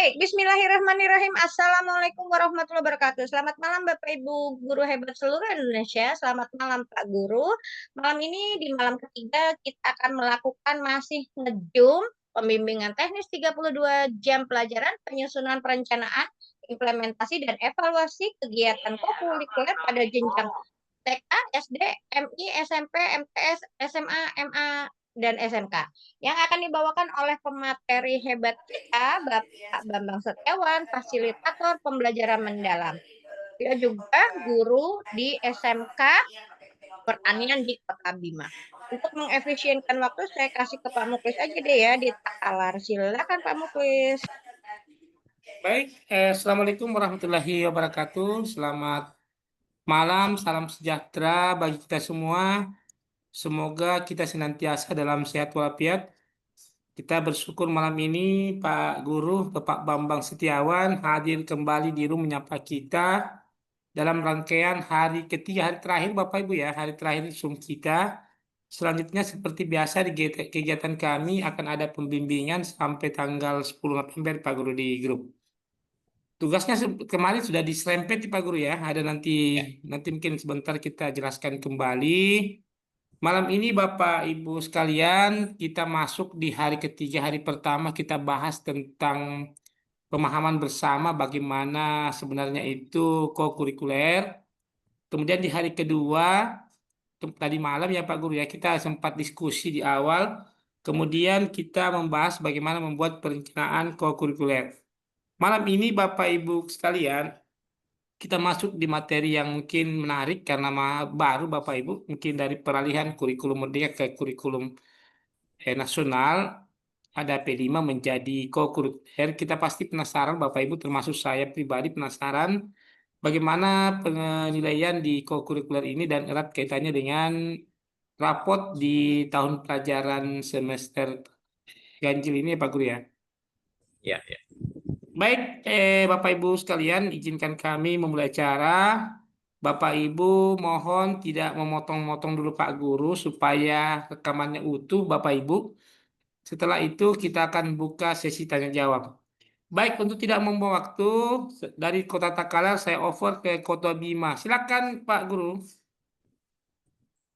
Baik, Bismillahirrahmanirrahim. Assalamualaikum warahmatullahi wabarakatuh. Selamat malam Bapak Ibu guru hebat seluruh Indonesia. Selamat malam Pak Guru. Malam ini di malam ketiga kita akan melakukan masih nge-Zoom pembimbingan teknis 32 jam pelajaran, penyusunan perencanaan, implementasi dan evaluasi kegiatan kokurikuler pada jenjang TK, SD, MI, SMP, MTS, SMA, MA, dan SMK yang akan dibawakan oleh pemateri hebat kita, Bapak Bambang Setiawan, fasilitator pembelajaran mendalam. Dia juga guru di SMK Pertanian di Kota Bima. Untuk mengefisienkan waktu, saya kasih ke Pak Muklis aja deh ya di Takalar. Silakan Pak Muklis. Baik, Assalamualaikum warahmatullahi wabarakatuh. Selamat malam, salam sejahtera bagi kita semua. Semoga kita senantiasa dalam sehat walafiat. Kita bersyukur malam ini Pak Guru, Bapak Bambang Setiawan hadir kembali di room menyapa kita dalam rangkaian hari ketiga, hari terakhir Bapak Ibu ya, hari terakhir Zoom kita. Selanjutnya seperti biasa di kegiatan kami akan ada pembimbingan sampai tanggal 10 November Pak Guru di grup. Tugasnya kemarin sudah diserempet Pak Guru ya. Ada nanti mungkin sebentar kita jelaskan kembali. Malam ini Bapak Ibu sekalian, kita masuk di hari ketiga, hari pertama kita bahas tentang pemahaman bersama bagaimana sebenarnya itu kokurikuler. Kemudian di hari kedua, tadi malam ya Pak Guru ya, kita sempat diskusi di awal. Kemudian kita membahas bagaimana membuat perencanaan kokurikuler. Malam ini Bapak Ibu sekalian, kita masuk di materi yang mungkin menarik karena baru Bapak Ibu, mungkin dari peralihan kurikulum merdeka ke kurikulum nasional, ada P5 menjadi co-curricular. Kita pasti penasaran Bapak Ibu, termasuk saya pribadi penasaran bagaimana penilaian di co-curricular ini dan erat kaitannya dengan rapot di tahun pelajaran semester ganjil ini Pak Guru ya. Ya, ya. Baik, Bapak Ibu sekalian, izinkan kami memulai acara. Bapak Ibu mohon tidak memotong-motong dulu Pak Guru supaya rekamannya utuh Bapak Ibu. Setelah itu kita akan buka sesi tanya jawab. Baik, untuk tidak membuang waktu, dari Kota Takalar saya over ke Kota Bima. Silakan Pak Guru.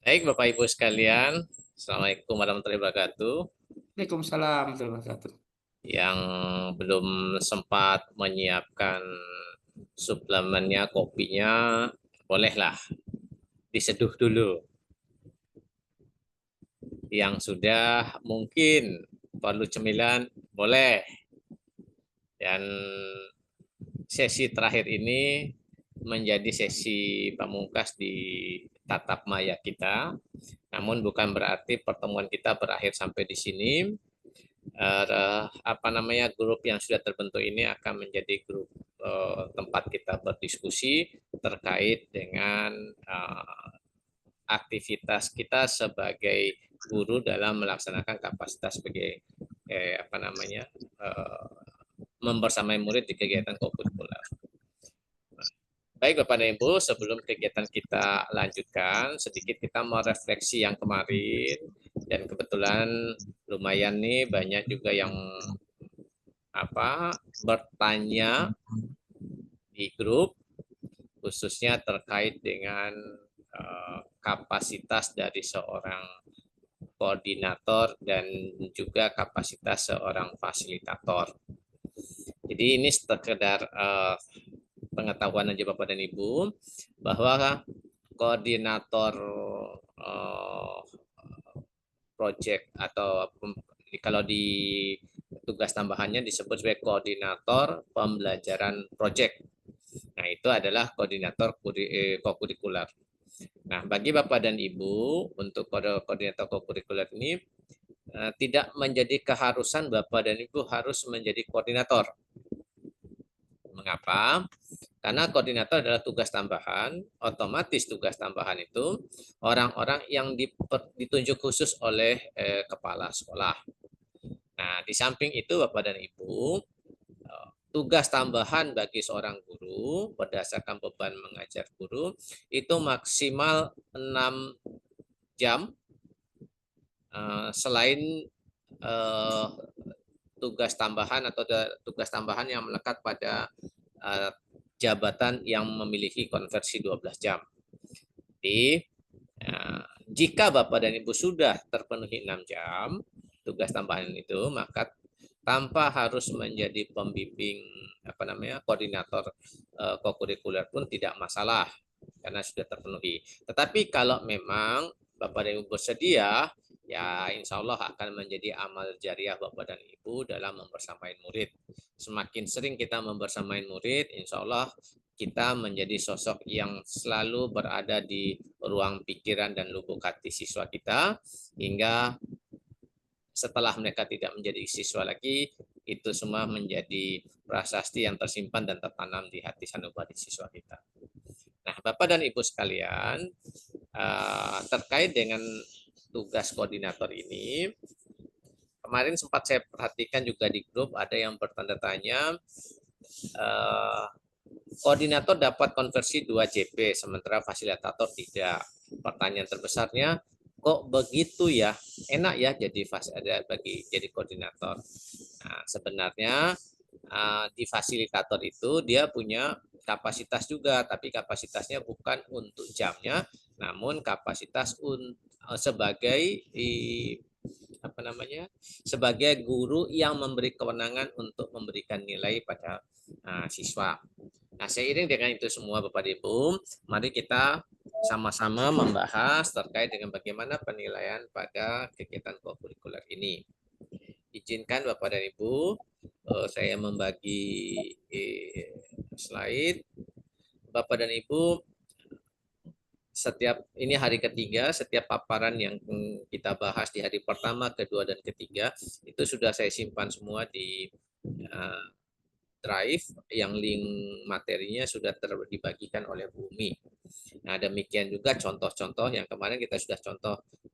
Baik Bapak Ibu sekalian, Assalamualaikum warahmatullahi wabarakatuh. Waalaikumsalam warahmatullahi wabarakatuh. Yang belum sempat menyiapkan suplemennya, kopinya, bolehlah diseduh dulu. Yang sudah mungkin perlu cemilan, boleh. Dan sesi terakhir ini menjadi sesi pamungkas di tatap maya kita. Namun bukan berarti pertemuan kita berakhir sampai di sini. Grup yang sudah terbentuk ini akan menjadi grup tempat kita berdiskusi terkait dengan aktivitas kita sebagai guru dalam melaksanakan kapasitas sebagai membersamai murid di kegiatan kokurikuler. Baik Bapak dan Ibu, sebelum kegiatan kita lanjutkan, sedikit kita mau refleksi yang kemarin, dan kebetulan lumayan nih banyak juga yang bertanya di grup, khususnya terkait dengan kapasitas dari seorang koordinator dan juga kapasitas seorang fasilitator. Jadi ini sekedar pengetahuan aja Bapak dan Ibu bahwa koordinator project atau kalau di tugas tambahannya disebut sebagai koordinator pembelajaran project. Nah, itu adalah koordinator kokurikuler. Nah, bagi Bapak dan Ibu untuk koordinator kokurikuler ini tidak menjadi keharusan Bapak dan Ibu harus menjadi koordinator. Mengapa? Karena koordinator adalah tugas tambahan, otomatis tugas tambahan itu orang-orang yang ditunjuk khusus oleh kepala sekolah. Nah, di samping itu Bapak dan Ibu, tugas tambahan bagi seorang guru berdasarkan beban mengajar guru itu maksimal 6 jam selain tugas tambahan atau tugas tambahan yang melekat pada jabatan yang memiliki konversi 12 jam. Jadi jika Bapak dan Ibu sudah terpenuhi 6 jam tugas tambahan itu, maka tanpa harus menjadi pembimbing koordinator kokurikuler pun tidak masalah karena sudah terpenuhi. Tetapi kalau memang Bapak dan Ibu bersedia, ya insya Allah akan menjadi amal jariah Bapak dan Ibu dalam membersamai murid. Semakin sering kita membersamai murid, insya Allah kita menjadi sosok yang selalu berada di ruang pikiran dan lubuk hati siswa kita, hingga setelah mereka tidak menjadi siswa lagi, itu semua menjadi prasasti yang tersimpan dan tertanam di hati sanubari siswa kita. Nah, Bapak dan Ibu sekalian, terkait dengan tugas koordinator ini, kemarin sempat saya perhatikan juga di grup ada yang bertanda tanya, koordinator dapat konversi 2 JP, sementara fasilitator tidak. Pertanyaan terbesarnya, kok begitu ya? Enak ya jadi koordinator. Nah, sebenarnya di fasilitator itu dia punya kapasitas juga, tapi kapasitasnya bukan untuk jamnya, namun kapasitas sebagai sebagai guru yang memberi kewenangan untuk memberikan nilai pada siswa. Nah, seiring dengan itu semua Bapak Ibu, mari kita sama-sama membahas terkait dengan bagaimana penilaian pada kegiatan kokurikuler ini. Izinkan Bapak dan Ibu, saya membagi slide. Bapak dan Ibu, ini hari ketiga, setiap paparan yang kita bahas di hari pertama, kedua, dan ketiga, itu sudah saya simpan semua di drive yang link materinya sudah dibagikan oleh Bumi. Nah, demikian juga contoh-contoh yang kemarin kita sudah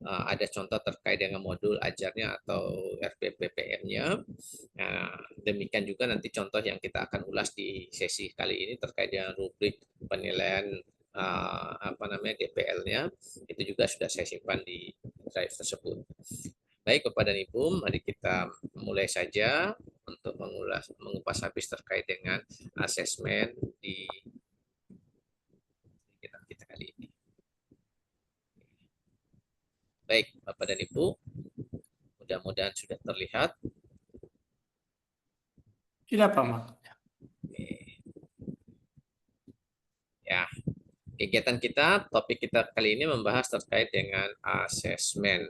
ada contoh terkait dengan modul ajarnya atau RPPPM-nya. Nah, demikian juga nanti contoh yang kita akan ulas di sesi kali ini terkait dengan rubrik penilaian DPL-nya, itu juga sudah saya simpan di drive tersebut. Baik Bapak dan Ibu, mari kita mulai saja untuk mengupas habis terkait dengan asesmen di kita kali ini. Baik Bapak dan Ibu, mudah-mudahan sudah terlihat. Tidak, Pak Mak. Ya, kegiatan kita, topik kita kali ini membahas terkait dengan asesmen.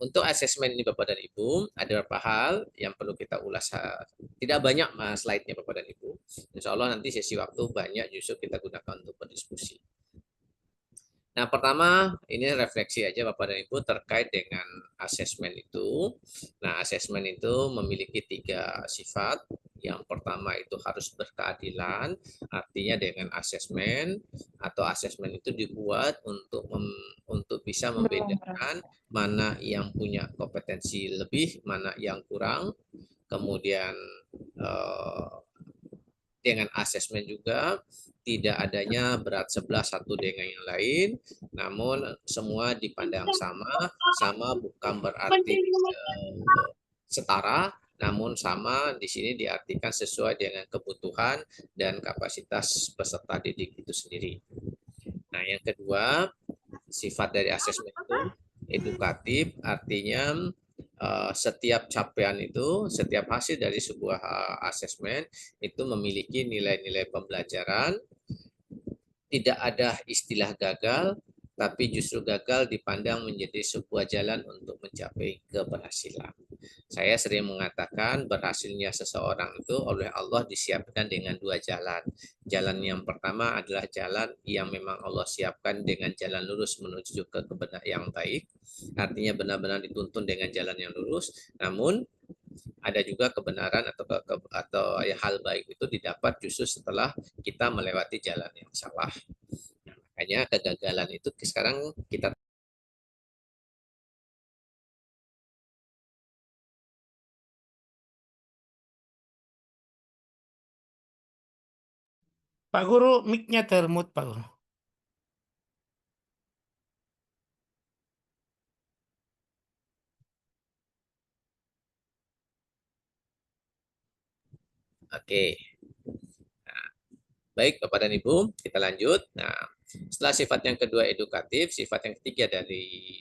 Untuk asesmen ini Bapak dan Ibu, ada beberapa hal yang perlu kita ulas. Tidak banyak slide-nya Bapak dan Ibu. Insya Allah nanti sesi waktu banyak justru kita gunakan untuk berdiskusi. Nah, pertama ini refleksi aja Bapak dan Ibu terkait dengan asesmen itu. Nah, asesmen itu memiliki 3 sifat. Yang pertama itu harus berkeadilan, artinya dengan asesmen itu dibuat untuk bisa membedakan mana yang punya kompetensi lebih, mana yang kurang. Kemudian dengan asesmen juga tidak adanya berat sebelah satu dengan yang lain, namun semua dipandang sama bukan berarti setara, namun sama di sini diartikan sesuai dengan kebutuhan dan kapasitas peserta didik itu sendiri. Nah, yang kedua, sifat dari asesmen itu edukatif, artinya setiap capaian itu, setiap hasil dari sebuah asesmen itu memiliki nilai-nilai pembelajaran. Tidak ada istilah gagal, tapi justru gagal dipandang menjadi sebuah jalan untuk mencapai keberhasilan. Saya sering mengatakan berhasilnya seseorang itu oleh Allah disiapkan dengan 2 jalan. Jalan yang pertama adalah jalan yang memang Allah siapkan dengan jalan lurus menuju ke kebenaran yang baik. Artinya benar-benar dituntun dengan jalan yang lurus. Namun ada juga kebenaran atau hal baik itu didapat justru setelah kita melewati jalan yang salah. Nah, makanya kegagalan itu sekarang kita Pak Guru, mic-nya termute, Pak Guru. Oke. Nah, baik Bapak dan Ibu, kita lanjut. Nah, setelah sifat yang kedua edukatif, sifat yang ketiga dari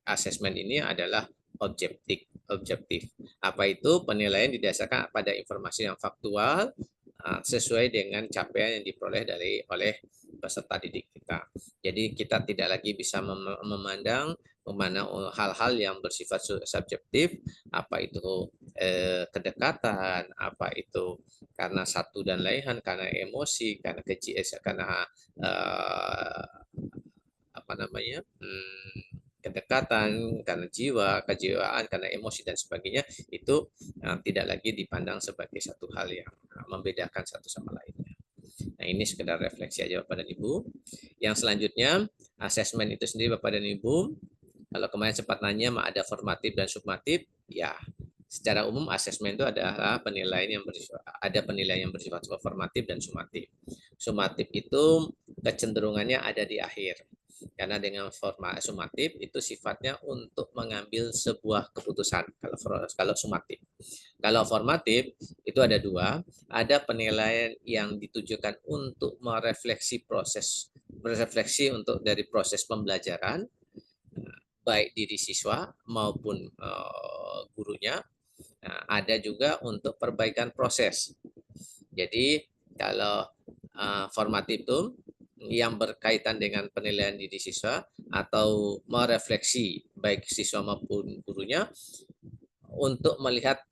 asesmen ini adalah objektif. Objektif. Apa itu? Penilaian didasarkan pada informasi yang faktual sesuai dengan capaian yang diperoleh oleh peserta didik kita. Jadi kita tidak lagi bisa memandang hal-hal yang bersifat subjektif, apa itu kedekatan, apa itu karena satu dan lain, karena emosi, karena karena apa namanya kedekatan, karena kejiwaan, karena emosi dan sebagainya, itu tidak lagi dipandang sebagai satu hal yang membedakan satu sama lainnya. Nah, ini sekedar refleksi aja Bapak dan Ibu. Yang selanjutnya, asesmen itu sendiri Bapak dan Ibu, kalau kemarin sempat nanya ada formatif dan sumatif, ya secara umum asesmen itu adalah penilaian yang bersifat formatif dan sumatif. Sumatif itu kecenderungannya ada di akhir. Karena dengan forma sumatif itu sifatnya untuk mengambil sebuah keputusan kalau sumatif. Kalau formatif itu ada dua, ada penilaian yang ditujukan untuk merefleksi dari proses pembelajaran baik diri siswa maupun gurunya. Nah, ada juga untuk perbaikan proses. Jadi kalau formatif itu yang berkaitan dengan penilaian diri siswa atau merefleksi baik siswa maupun gurunya untuk melihat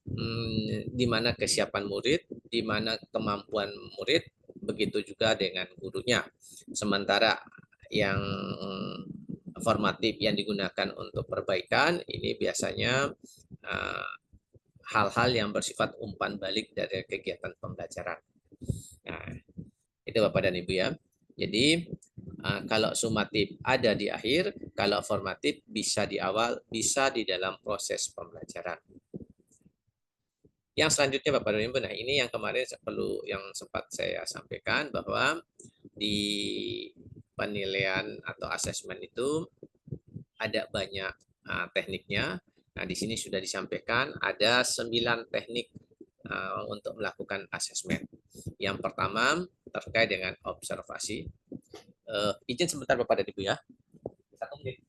di mana kesiapan murid, di mana kemampuan murid, begitu juga dengan gurunya. Sementara yang formatif yang digunakan untuk perbaikan ini biasanya hal-hal yang bersifat umpan balik dari kegiatan pembelajaran. Nah, itu Bapak dan Ibu ya. Jadi kalau sumatif ada di akhir, kalau formatif bisa di awal, bisa di dalam proses pembelajaran. Yang selanjutnya Bapak dan Ibu, nah ini yang kemarin yang sempat saya sampaikan bahwa di penilaian atau asesmen itu ada banyak tekniknya. Nah, di sini sudah disampaikan ada 9 teknik untuk melakukan asesmen. Yang pertama terkait dengan observasi. Izin sebentar Bapak dan Ibu ya. 1 menit.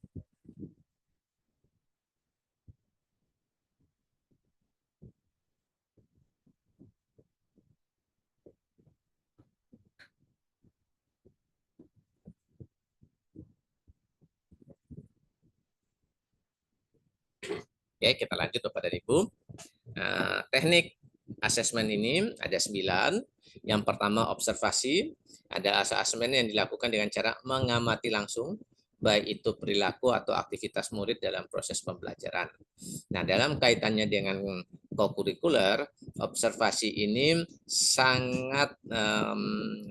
Oke, kita lanjut Bapak dan Ibu. Teknik asesmen ini ada 9. Yang pertama observasi, ada asesmen yang dilakukan dengan cara mengamati langsung, baik itu perilaku atau aktivitas murid dalam proses pembelajaran. Nah, dalam kaitannya dengan kokurikuler, observasi ini sangat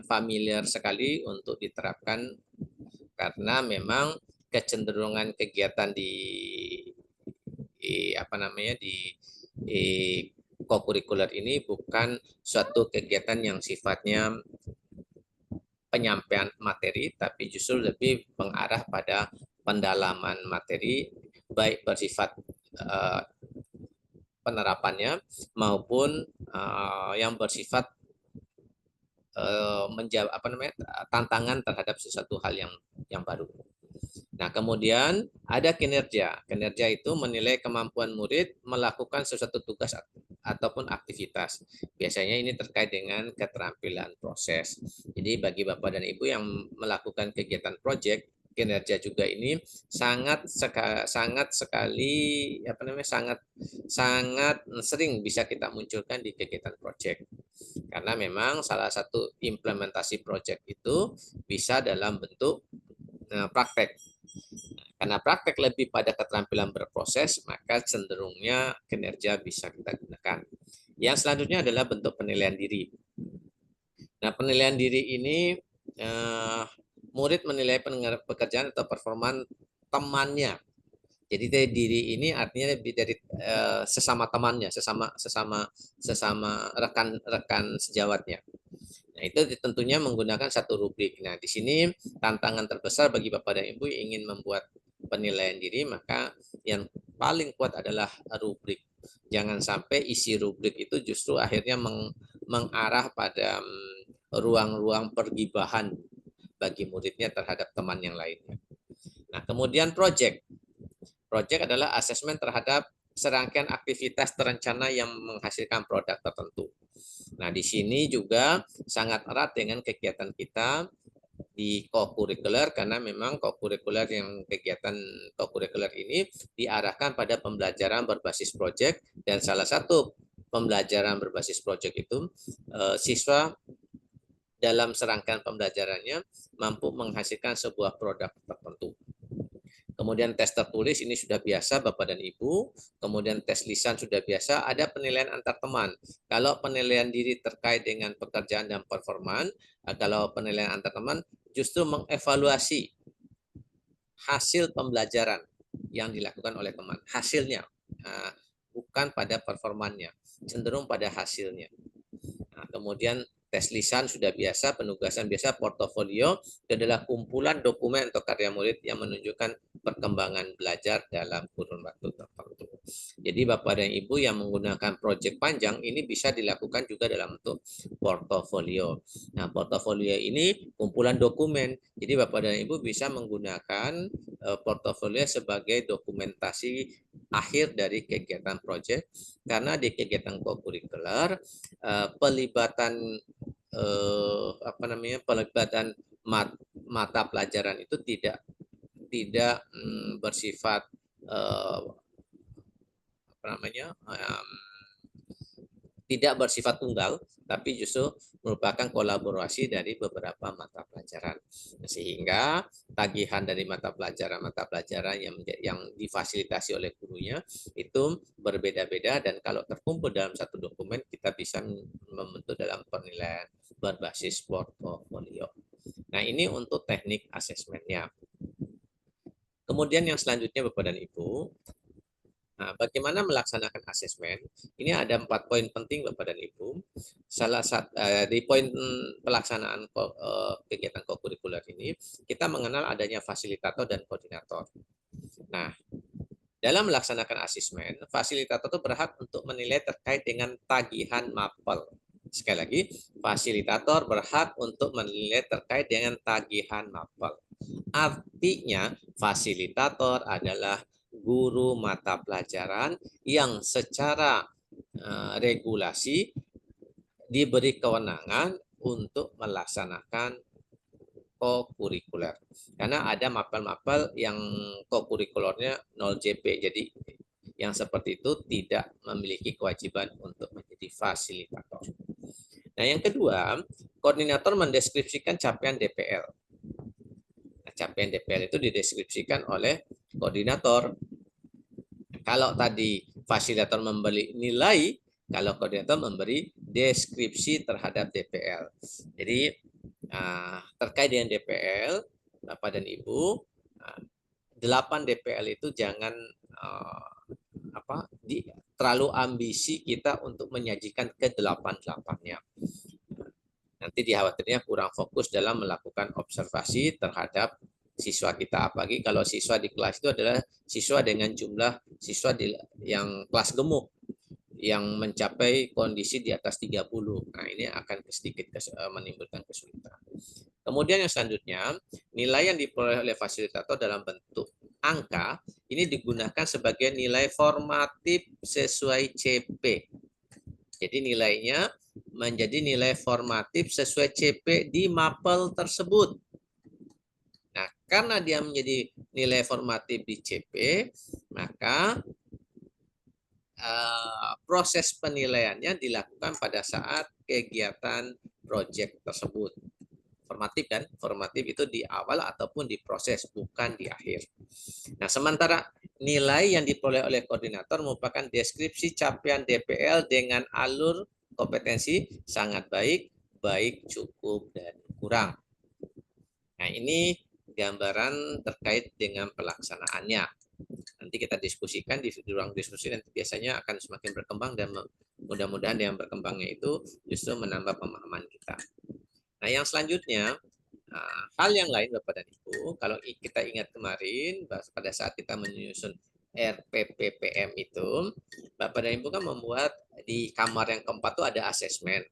familiar sekali untuk diterapkan karena memang kecenderungan kegiatan di kokurikuler ini bukan suatu kegiatan yang sifatnya penyampaian materi, tapi justru lebih mengarah pada pendalaman materi, baik bersifat penerapannya maupun yang bersifat menjawab tantangan terhadap sesuatu hal yang baru. Nah, kemudian ada kinerja. Kinerja itu menilai kemampuan murid melakukan sesuatu tugas ataupun aktivitas. Biasanya ini terkait dengan keterampilan proses. Jadi bagi Bapak dan Ibu yang melakukan kegiatan proyek, kinerja juga ini sangat sering bisa kita munculkan di kegiatan proyek. Karena memang salah satu implementasi proyek itu bisa dalam bentuk praktek. Karena praktek lebih pada keterampilan berproses, maka cenderungnya kinerja bisa kita gunakan. Yang selanjutnya adalah bentuk penilaian diri. Nah, penilaian diri ini murid menilai pekerjaan atau performa temannya. Jadi dari diri ini artinya lebih dari sesama temannya, sesama rekan sejawatnya. Nah, itu tentunya menggunakan satu rubrik. Nah, di sini tantangan terbesar bagi Bapak dan Ibu yang ingin membuat penilaian diri, maka yang paling kuat adalah rubrik. Jangan sampai isi rubrik itu justru akhirnya mengarah pada ruang-ruang pergibahan bagi muridnya terhadap teman yang lainnya. Nah, kemudian project. Project adalah asesmen terhadap serangkaian aktivitas terencana yang menghasilkan produk tertentu. Nah, di sini juga sangat erat dengan kegiatan kita di co-curricular karena memang co-curricular yang kegiatan co-curricular ini diarahkan pada pembelajaran berbasis project, dan salah satu pembelajaran berbasis project itu siswa dalam serangkaian pembelajarannya mampu menghasilkan sebuah produk tertentu. Kemudian tes tertulis ini sudah biasa Bapak dan Ibu. Kemudian tes lisan sudah biasa. Ada penilaian antar teman. Kalau penilaian diri terkait dengan pekerjaan dan performan, kalau penilaian antar teman justru mengevaluasi hasil pembelajaran yang dilakukan oleh teman. Hasilnya, bukan pada performannya, cenderung pada hasilnya. Nah, kemudian tes lisan sudah biasa, penugasan biasa, portofolio itu adalah kumpulan dokumen atau karya murid yang menunjukkan perkembangan belajar dalam kurun waktu tertentu. Jadi Bapak dan Ibu yang menggunakan proyek panjang ini bisa dilakukan juga dalam bentuk portofolio. Nah, portofolio ini kumpulan dokumen. Jadi Bapak dan Ibu bisa menggunakan portofolio sebagai dokumentasi akhir dari kegiatan proyek, karena di kegiatan co-curricular pelibatan pelibatan mata pelajaran itu tidak bersifat tidak bersifat tunggal, tapi justru merupakan kolaborasi dari beberapa mata pelajaran, sehingga tagihan dari mata pelajaran yang difasilitasi oleh gurunya itu berbeda-beda, dan kalau terkumpul dalam satu dokumen kita bisa membentuk dalam penilaian berbasis portofolio. Nah, ini untuk teknik asesmennya. Kemudian yang selanjutnya Bapak dan Ibu, nah, bagaimana melaksanakan asesmen? Ini ada 4 poin penting Bapak dan Ibu. Salah satu di poin pelaksanaan kegiatan co-curricular ini, kita mengenal adanya fasilitator dan koordinator. Nah, dalam melaksanakan asesmen, fasilitator itu berhak untuk menilai terkait dengan tagihan mapel. Sekali lagi, fasilitator berhak untuk menilai terkait dengan tagihan mapel. Artinya, fasilitator adalah guru mata pelajaran yang secara regulasi diberi kewenangan untuk melaksanakan co-curricular. Karena ada mapel-mapel yang co-curricularnya 0 JP. Jadi yang seperti itu tidak memiliki kewajiban untuk menjadi fasilitator. Nah, yang kedua, koordinator mendeskripsikan capaian DPL. Nah, capaian DPL itu dideskripsikan oleh koordinator. Kalau tadi fasilitator memberi nilai, kalau koordinator memberi deskripsi terhadap DPL. Jadi terkait dengan DPL, Bapak dan Ibu, 8 DPL itu jangan terlalu ambisi kita untuk menyajikan ke 8-8-nya. Nanti dikhawatirnya kurang fokus dalam melakukan observasi terhadap siswa kita, apalagi kalau siswa di kelas itu adalah siswa dengan jumlah siswa yang kelas gemuk yang mencapai kondisi di atas 30. Nah, ini akan sedikit menimbulkan kesulitan. Kemudian yang selanjutnya, nilai yang diperoleh oleh fasilitator dalam bentuk angka ini digunakan sebagai nilai formatif sesuai CP. Jadi nilainya menjadi nilai formatif sesuai CP di mapel tersebut. Nah, karena dia menjadi nilai formatif di CP, maka proses penilaiannya dilakukan pada saat kegiatan proyek tersebut. Formatif kan? Formatif itu di awal ataupun di proses, bukan di akhir. Nah, sementara nilai yang diperoleh oleh koordinator merupakan deskripsi capaian DPL dengan alur kompetensi sangat baik, baik, cukup, dan kurang. Nah, ini gambaran terkait dengan pelaksanaannya. Nanti kita diskusikan di ruang diskusi, nanti biasanya akan semakin berkembang, dan mudah-mudahan yang berkembangnya itu justru menambah pemahaman kita. Nah, yang selanjutnya, hal yang lain Bapak dan Ibu, kalau kita ingat kemarin pada saat kita menyusun RPPPM itu, Bapak dan Ibu kan membuat di kamar yang keempat itu ada asesmen.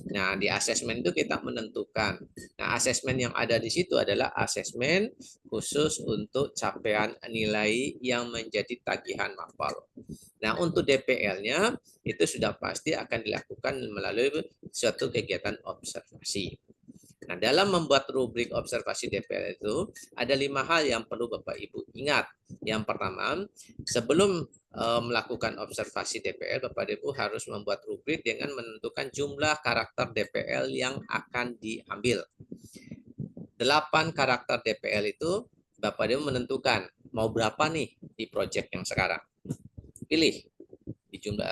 Nah, di asesmen itu kita menentukan. Nah, asesmen yang ada di situ adalah asesmen khusus untuk capaian nilai yang menjadi tagihan mafal. Nah, untuk DPL-nya itu sudah pasti akan dilakukan melalui suatu kegiatan observasi. Nah, dalam membuat rubrik observasi DPL itu ada 5 hal yang perlu Bapak Ibu ingat. Yang pertama, sebelum melakukan observasi DPL, Bapak Ibu harus membuat rubrik dengan menentukan jumlah karakter DPL yang akan diambil. 8 karakter DPL itu Bapak Ibu menentukan mau berapa nih di proyek yang sekarang. Pilih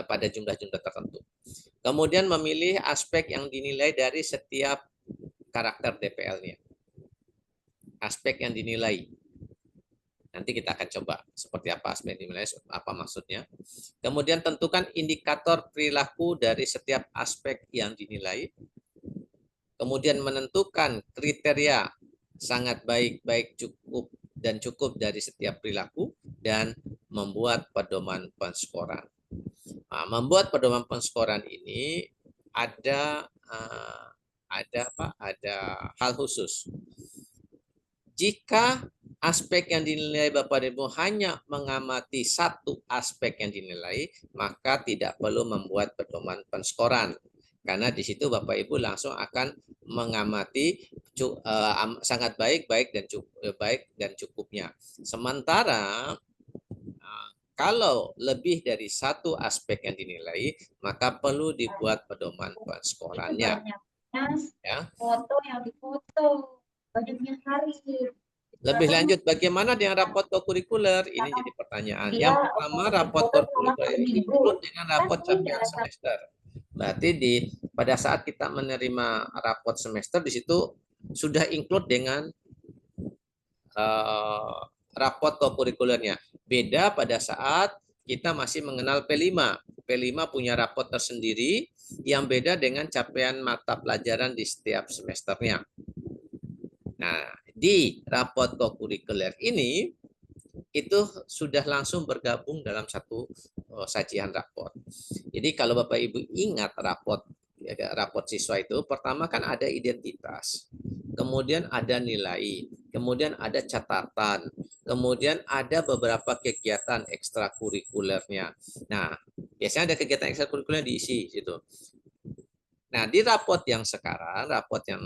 pada jumlah-jumlah tertentu. Kemudian memilih aspek yang dinilai dari setiap karakter DPL-nya. Aspek yang dinilai. Nanti kita akan coba seperti apa aspek yang dinilai, apa maksudnya. Kemudian tentukan indikator perilaku dari setiap aspek yang dinilai. Kemudian menentukan kriteria sangat baik, baik, cukup, dan cukup dari setiap perilaku. Dan membuat pedoman penskoran. Nah, membuat pedoman penskoran ini ada hal khusus. Jika aspek yang dinilai Bapak dan Ibu hanya mengamati satu aspek yang dinilai, maka tidak perlu membuat pedoman penskoran. Karena di situ Bapak Ibu langsung akan mengamati sangat baik, baik dan cukupnya. Sementara kalau lebih dari satu aspek yang dinilai, maka perlu dibuat pedoman penskorannya. Ya. Foto yang difoto, banyaknya hari. Lebih lanjut, bagaimana dengan raport kokurikuler? Ini jadi pertanyaan. Yang pertama, raport kokurikuler ini include dengan raport capaian semester. Berarti pada saat kita menerima raport semester, di situ sudah include dengan raport kokurikulernya. Beda pada saat kita masih mengenal P5. P5 punya raport tersendiri yang beda dengan capaian mata pelajaran di setiap semesternya. Nah, di raport kokurikuler ini itu sudah langsung bergabung dalam satu sajian raport. Jadi kalau Bapak Ibu ingat raport siswa itu, pertama kan ada identitas, kemudian ada nilai, kemudian ada catatan, kemudian ada beberapa kegiatan ekstrakurikulernya. Nah, biasanya ada kegiatan ekstrakurikuler diisi gitu. Nah, di raport yang sekarang, raport yang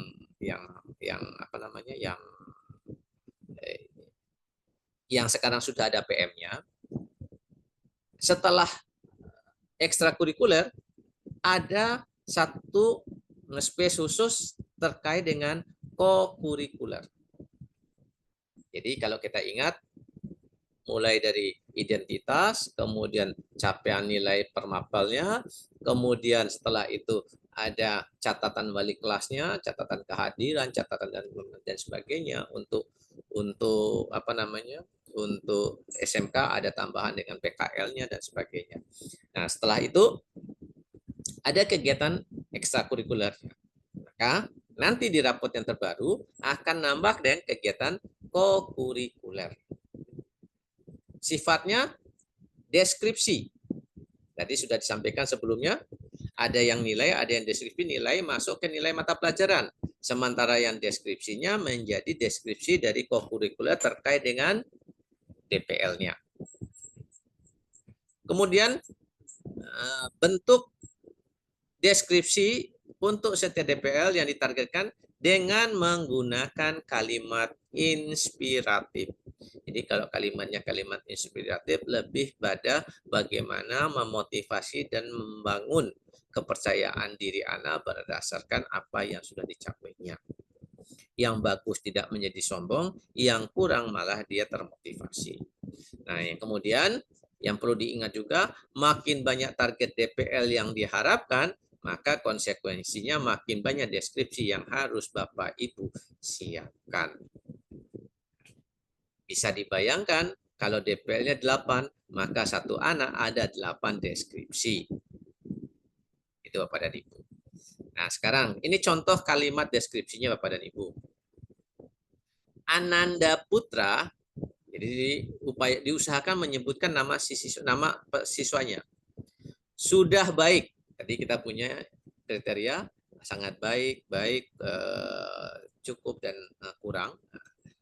sekarang sudah ada PM-nya. Setelah ekstrakurikuler ada satu space khusus terkait dengan kokurikuler. Jadi kalau kita ingat mulai dari identitas, kemudian capaian nilai permapalnya, kemudian setelah itu ada catatan balik kelasnya, catatan kehadiran, catatan dan sebagainya. Untuk untuk SMK ada tambahan dengan PKL-nya dan sebagainya. Nah, setelah itu ada kegiatan ekstrakurikuler. Maka nanti di raport yang terbaru akan nambah dengan kegiatan kokurikuler. Sifatnya deskripsi. Tadi sudah disampaikan sebelumnya, ada yang nilai, ada yang deskripsi, nilai masuk ke nilai mata pelajaran. Sementara yang deskripsinya menjadi deskripsi dari kokurikuler terkait dengan DPL-nya. Kemudian bentuk deskripsi untuk setiap DPL yang ditargetkan dengan menggunakan kalimat inspiratif. Jadi kalau kalimatnya kalimat inspiratif lebih pada bagaimana memotivasi dan membangun kepercayaan diri anak berdasarkan apa yang sudah dicapainya. Yang bagus tidak menjadi sombong, yang kurang malah dia termotivasi. Nah, yang kemudian yang perlu diingat juga, makin banyak target DPL yang diharapkan, maka konsekuensinya makin banyak deskripsi yang harus Bapak Ibu siapkan. Bisa dibayangkan kalau DPL-nya 8, maka satu anak ada 8 deskripsi. Itu Bapak dan Ibu. Nah, sekarang ini contoh kalimat deskripsinya Bapak dan Ibu. Ananda Putra, Jadi diusahakan menyebutkan nama siswanya. Sudah baik. Tadi kita punya kriteria sangat baik, baik, cukup dan kurang.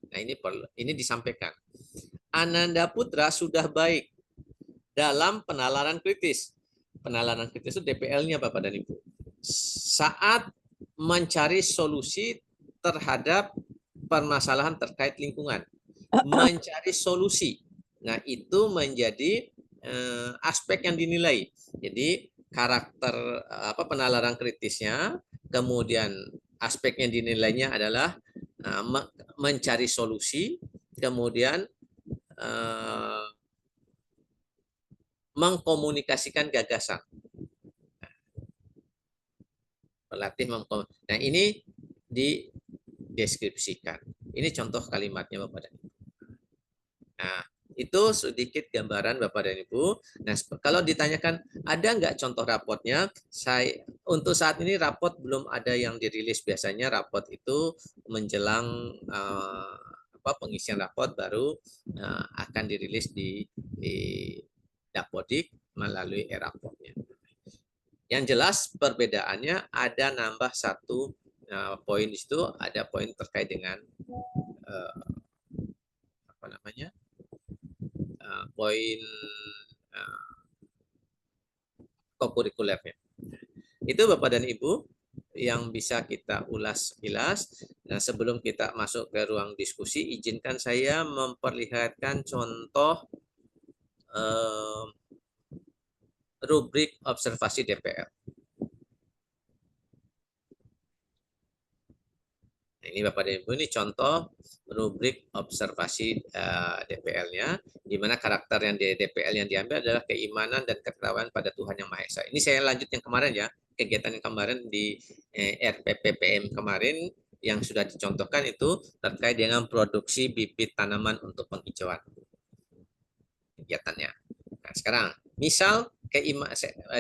Nah, ini disampaikan. Ananda Putra sudah baik dalam penalaran kritis. Penalaran kritis itu DPL-nya Bapak dan Ibu. Saat mencari solusi terhadap permasalahan terkait lingkungan. Mencari solusi. Nah, itu menjadi aspek yang dinilai. Jadi karakter penalaran kritisnya, kemudian aspek yang dinilainya adalah mencari solusi, kemudian mengkomunikasikan gagasan. Pelatih Nah, ini dideskripsikan. Ini contoh kalimatnya Bapak dan Ibu. Nah, itu sedikit gambaran Bapak dan Ibu. Nah, kalau ditanyakan ada nggak contoh rapotnya, untuk saat ini rapot belum ada yang dirilis. Biasanya rapot itu menjelang pengisian rapot baru akan dirilis di Dapodik melalui e-rapotnya. Yang jelas perbedaannya ada nambah satu poin di situ, ada poin terkait dengan poin kokurikulernya. Itu Bapak dan Ibu yang bisa kita ulas sekilas. Nah, sebelum kita masuk ke ruang diskusi, izinkan saya memperlihatkan contoh rubrik observasi DPL. Nah, ini Bapak dan Ibu, ini contoh rubrik observasi DPL-nya, di mana karakter yang di DPL yang diambil adalah keimanan dan ketakwaan pada Tuhan Yang Maha Esa. Ini saya lanjut yang kemarin ya, kegiatan yang kemarin di RPPPM kemarin yang sudah dicontohkan itu terkait dengan produksi bibit tanaman untuk penghijauan kegiatannya. Nah, sekarang misal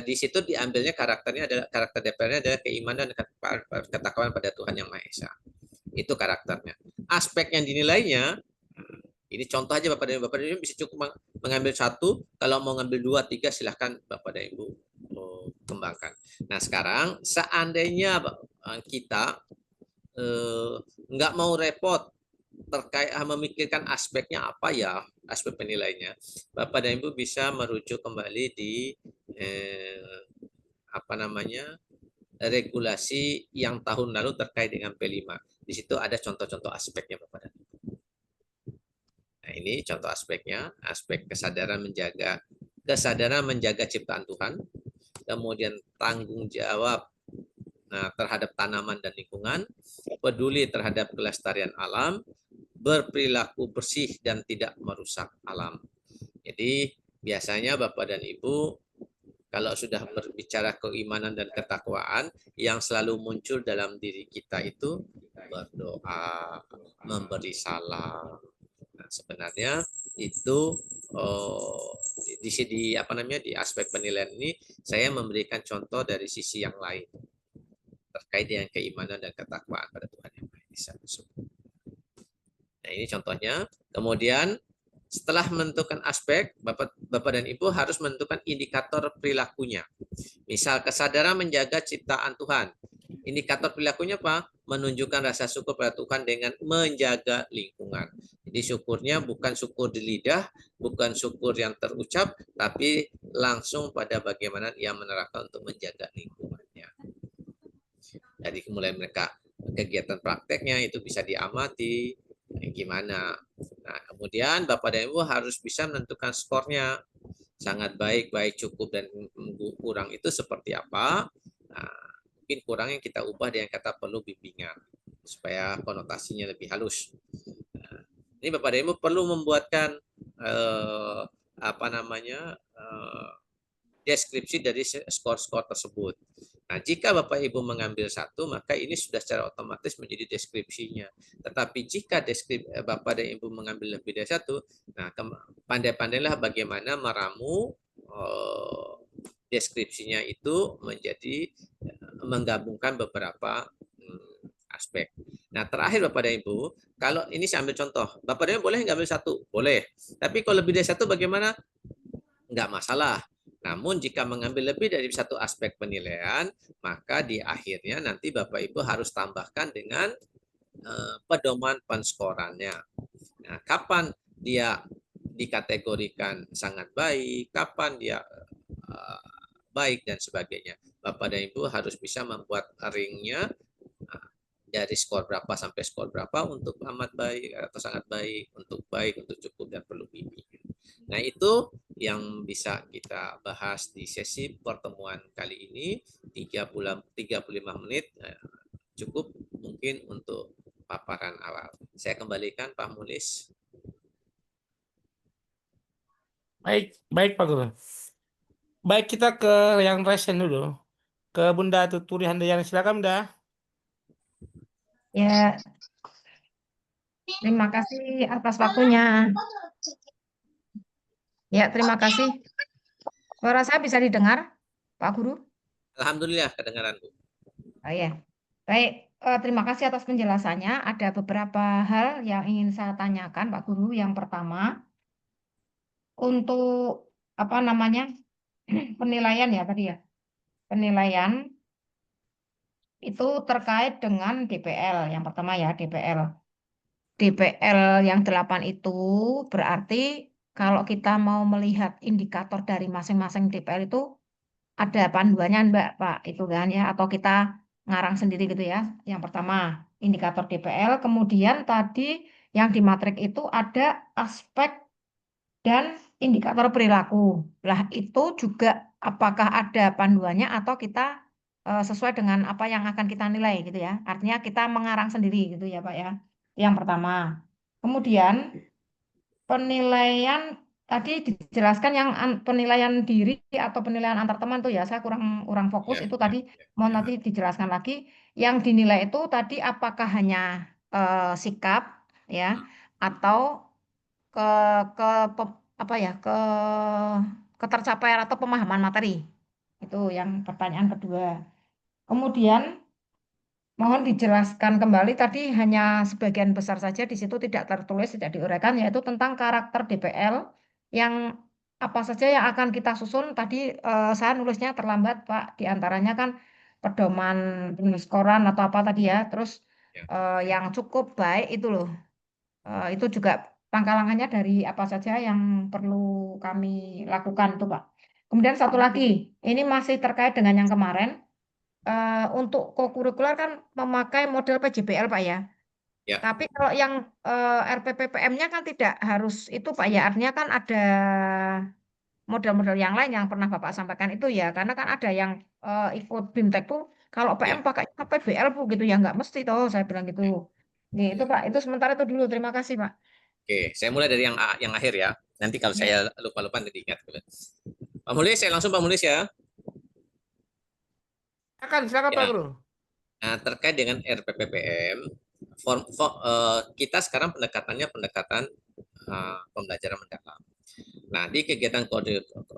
di situ diambilnya karakternya adalah karakter DPL-nya adalah keimanan dan ketakwaan pada Tuhan Yang Maha Esa. Itu karakternya. Aspek yang dinilainya, ini contoh aja Bapak dan Ibu. Bapak dan Ibu bisa cukup mengambil satu, kalau mau ngambil 2, 3 silahkan Bapak dan Ibu kembangkan. Nah, sekarang seandainya kita nggak mau repot terkait memikirkan aspeknya apa ya, aspek penilainya, Bapak dan Ibu bisa merujuk kembali di regulasi yang tahun lalu terkait dengan P5. Di situ ada contoh-contoh aspeknya Bapak dan Ibu. Nah, ini contoh aspeknya, aspek kesadaran menjaga ciptaan Tuhan, kemudian tanggung jawab terhadap tanaman dan lingkungan, peduli terhadap kelestarian alam, berperilaku bersih dan tidak merusak alam. Jadi biasanya Bapak dan Ibu kalau sudah berbicara keimanan dan ketakwaan, yang selalu muncul dalam diri kita itu berdoa, memberi salam. Nah, sebenarnya itu di aspek penilaian ini saya memberikan contoh dari sisi yang lain terkait dengan keimanan dan ketakwaan pada Tuhan Yang Maha Esa. Nah, ini contohnya. Kemudian setelah menentukan aspek, Bapak dan Ibu harus menentukan indikator perilakunya. Misal kesadaran menjaga ciptaan Tuhan. Indikator perilakunya apa? Menunjukkan rasa syukur pada Tuhan dengan menjaga lingkungan. Jadi syukurnya bukan syukur di lidah, bukan syukur yang terucap, tapi langsung pada bagaimana ia menerapkan untuk menjaga lingkungannya. Jadi mulai mereka kegiatan prakteknya itu bisa diamati, gimana. Nah, kemudian Bapak dan Ibu harus bisa menentukan skornya. Sangat baik, baik, cukup, dan kurang itu seperti apa. Nah, mungkin kurang yang kita ubah dengan kata perlu bimbingan supaya konotasinya lebih halus. Nah, ini Bapak dan Ibu perlu membuatkan deskripsi dari skor-skor tersebut. Nah, jika Bapak Ibu mengambil satu, maka ini sudah secara otomatis menjadi deskripsinya. Tetapi jika Bapak dan Ibu mengambil lebih dari satu, nah pandai-pandailah bagaimana meramu deskripsinya itu menjadi menggabungkan beberapa aspek. Nah, terakhir Bapak dan Ibu, kalau ini saya ambil contoh, Bapak dan Ibu boleh nggak ambil satu? Boleh. Tapi kalau lebih dari satu bagaimana? Nggak masalah. Namun jika mengambil lebih dari satu aspek penilaian, maka di akhirnya nanti Bapak Ibu harus tambahkan dengan pedoman penskorannya. Nah, kapan dia dikategorikan sangat baik, kapan dia baik dan sebagainya. Bapak dan Ibu harus bisa membuat ringnya dari skor berapa sampai skor berapa untuk amat baik atau sangat baik, untuk cukup dan perlu bimbing. Nah, itu yang bisa kita bahas di sesi pertemuan kali ini 35 menit, cukup mungkin untuk paparan awal. Saya kembalikan Pak Mulis. Baik, baik Pak Guru. Baik, kita ke yang resen dulu. Ke Bunda Tuturi Handayani, silakan Bunda. Ya, terima kasih atas waktunya. Ya, terima kasih. Suara saya bisa didengar, Pak Guru? Alhamdulillah kedengaran Bu. Oh ya, baik. Terima kasih atas penjelasannya. Ada beberapa hal yang ingin saya tanyakan, Pak Guru. Yang pertama, untuk apa namanya penilaian ya tadi ya, penilaian itu terkait dengan DPL. Yang pertama ya, DPL. DPL yang 8 itu berarti kalau kita mau melihat indikator dari masing-masing DPL itu ada panduannya Mbak, Pak, itu kan ya, atau kita ngarang sendiri gitu ya. Yang pertama, indikator DPL, kemudian tadi yang di matrik itu ada aspek dan indikator perilaku. Lah itu juga apakah ada panduannya atau kita sesuai dengan apa yang akan kita nilai gitu ya. Artinya kita mengarang sendiri gitu ya, Pak ya. Yang pertama. Kemudian penilaian tadi dijelaskan yang penilaian diri atau penilaian antar teman tuh ya saya kurang kurang fokus Ya, itu ya, tadi mau ya. nanti dijelaskan lagi yang dinilai itu tadi apakah hanya sikap ya atau ke ke apa ya ketercapaian atau pemahaman materi itu yang pertanyaan kedua. Kemudian mohon dijelaskan kembali tadi hanya sebagian besar saja di situ tidak tertulis, tidak diuraikan, yaitu tentang karakter DPL yang apa saja yang akan kita susun. Tadi saya nulisnya terlambat, Pak. Di antaranya kan pedoman penskoran atau apa tadi ya. Terus Ya. Yang cukup baik itu loh. Itu juga langkah-langkahnya dari apa saja yang perlu kami lakukan tuh, Pak. Kemudian satu lagi, ini masih terkait dengan yang kemarin untuk kokurikuler kan memakai model PJBL Pak ya. Ya. Tapi kalau yang RPPPM-nya kan tidak harus itu Pak ya. Artinya kan ada model-model yang lain yang pernah Bapak sampaikan itu ya. Karena kan ada yang ikut BIMTEK tuh kalau PM Ya. pakai PBL Bu gitu ya nggak mesti toh saya bilang gitu. Nih itu Pak, itu sementara itu dulu. Terima kasih Pak. Oke, saya mulai dari yang akhir ya. Nanti kalau Ya. saya lupa-lupa nanti ingat. Pak Mulis, saya langsung Pak Mulis ya. Silakan Pak Ya. Guru. Nah, terkait dengan RPPPM, kita sekarang pendekatannya pendekatan pembelajaran mendalam. Nah, di kegiatan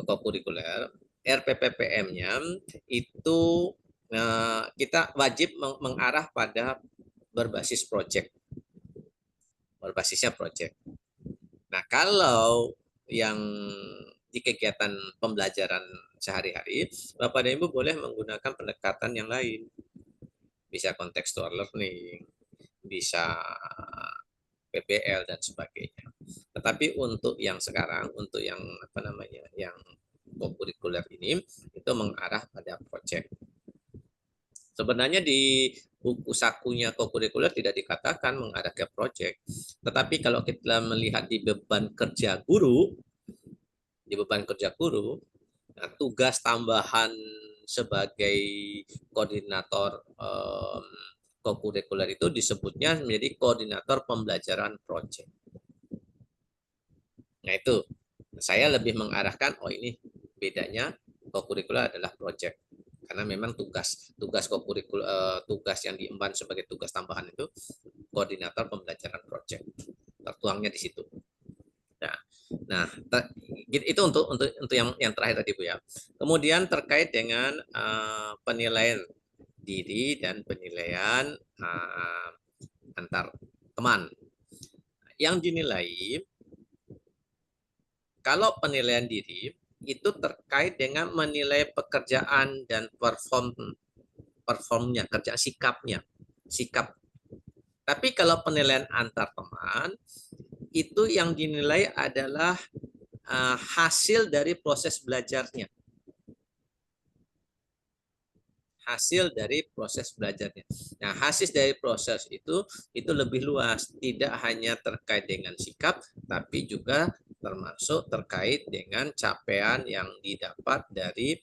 kokurikuler, RPPPM-nya itu kita wajib mengarah pada berbasis project. Berbasisnya project. Nah, kalau yang di kegiatan pembelajaran sehari-hari, Bapak dan Ibu boleh menggunakan pendekatan yang lain. Bisa contextual learning, bisa PBL dan sebagainya. Tetapi untuk yang sekarang, untuk yang apa namanya, yang kokurikuler ini itu mengarah pada project. Sebenarnya di buku sakunya kokurikuler tidak dikatakan mengarah ke project. Tetapi kalau kita melihat di beban kerja guru, nah, tugas tambahan sebagai koordinator kokurikuler itu disebutnya menjadi koordinator pembelajaran project. Nah itu, saya lebih mengarahkan, oh ini bedanya kokurikuler adalah project. Karena memang tugas tugas yang diemban sebagai tugas tambahan itu koordinator pembelajaran project. Tertuangnya di situ. Nah, itu untuk yang terakhir tadi Bu ya. Kemudian terkait dengan penilaian diri dan penilaian antar teman. Yang dinilai, kalau penilaian diri itu terkait dengan menilai pekerjaan dan performnya, kerja sikap. Tapi kalau penilaian antar teman, itu yang dinilai adalah hasil dari proses belajarnya. Hasil dari proses belajarnya. Nah, hasil dari proses itu lebih luas, tidak hanya terkait dengan sikap, tapi juga termasuk terkait dengan capaian yang didapat dari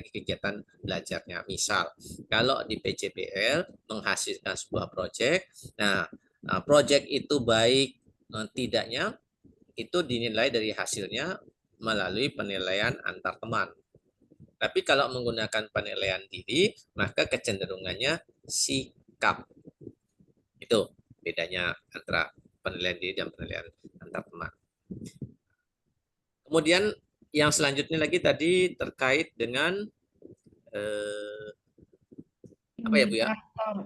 kegiatan belajarnya. Misal, kalau di PJBL menghasilkan sebuah proyek, nah proyek itu baik tidaknya itu dinilai dari hasilnya melalui penilaian antar teman. Tapi kalau menggunakan penilaian diri, maka kecenderungannya sikap. Itu bedanya antara penilaian diri dan penilaian antar teman. Kemudian yang selanjutnya lagi tadi terkait dengan apa ya Bu ya?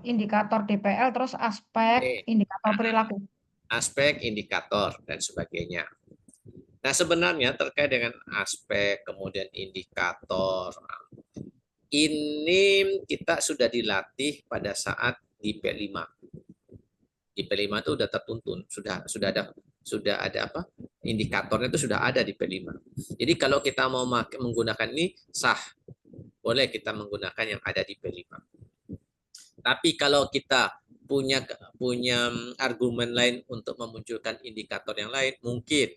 Indikator DPL, terus aspek indikator perilaku. Aspek, indikator, dan sebagainya. Nah, sebenarnya terkait dengan aspek, kemudian indikator, ini kita sudah dilatih pada saat di P5. Di P5 itu sudah tertuntun, sudah ada apa? Indikatornya itu sudah ada di P5. Jadi kalau kita mau menggunakan ini sah, boleh kita menggunakan yang ada di P5. Tapi kalau kita punya argumen lain untuk memunculkan indikator yang lain, mungkin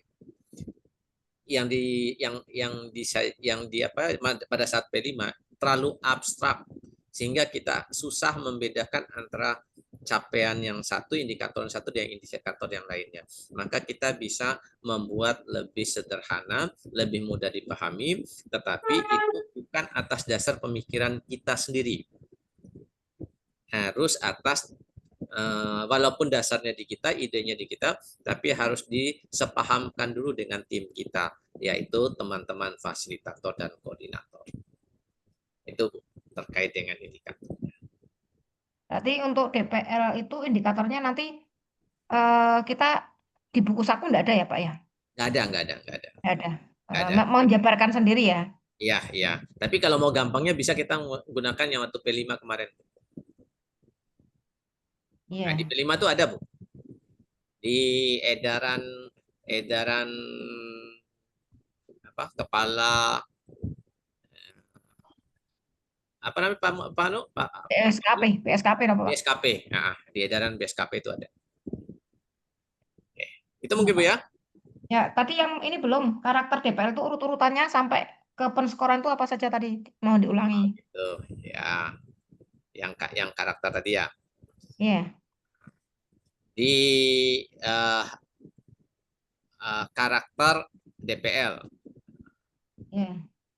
pada saat P5 terlalu abstrak sehingga kita susah membedakan antara capaian yang satu, indikator yang satu dengan indikator yang lainnya. Maka kita bisa membuat lebih sederhana, lebih mudah dipahami, tetapi itu bukan atas dasar pemikiran kita sendiri. Harus atas walaupun dasarnya di kita, idenya di kita, tapi harus disepahamkan dulu dengan tim kita, yaitu teman-teman fasilitator dan koordinator. Itu terkait dengan indikator. Berarti untuk DPL itu indikatornya nanti kita di buku saku enggak ada ya Pak ya? Nggak ada. Nggak ada. Menjabarkan sendiri ya? Iya. Tapi kalau mau gampangnya bisa kita menggunakan yang waktu P5 kemarin. Iya. Nah, di P5 itu ada Bu. Di edaran apa kepala apa namanya Pak BSKP apa Pak? BSKP. Nah, di edaran BSKP itu ada. Oke. Itu mungkin Bu ya. Ya, tadi yang ini belum karakter DPL itu urut-urutannya sampai ke penskoran itu apa saja tadi mau diulangi? Gitu ya. Yang karakter tadi ya. Iya. Di karakter DPL. Iya.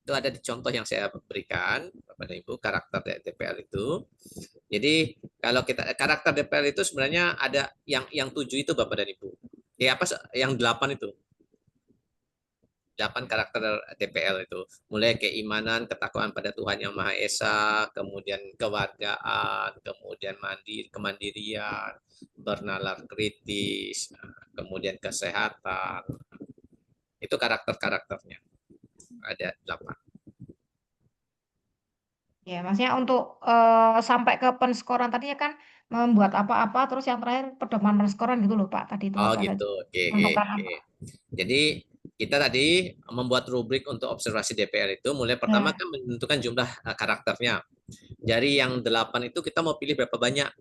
Itu ada di contoh yang saya berikan kepada Ibu, karakter DPL itu. Jadi kalau kita karakter DPL itu sebenarnya ada yang 7 itu Bapak dan Ibu. Ya apa yang 8 itu? 8 karakter DPL itu. Mulai keimanan, ketakwaan pada Tuhan Yang Maha Esa, kemudian kewargaan, kemudian kemandirian, bernalar kritis, kemudian kesehatan. Itu karakter-karakternya. Ada 8. Ya, maksudnya untuk sampai ke penskoran tadinya kan membuat apa-apa, terus yang terakhir pedoman penskoran gitu loh Pak tadi itu. Oh gitu. Oke. Jadi kita tadi membuat rubrik untuk observasi DPL itu mulai pertama kan menentukan jumlah karakternya. Dari yang 8 itu kita mau pilih berapa banyak.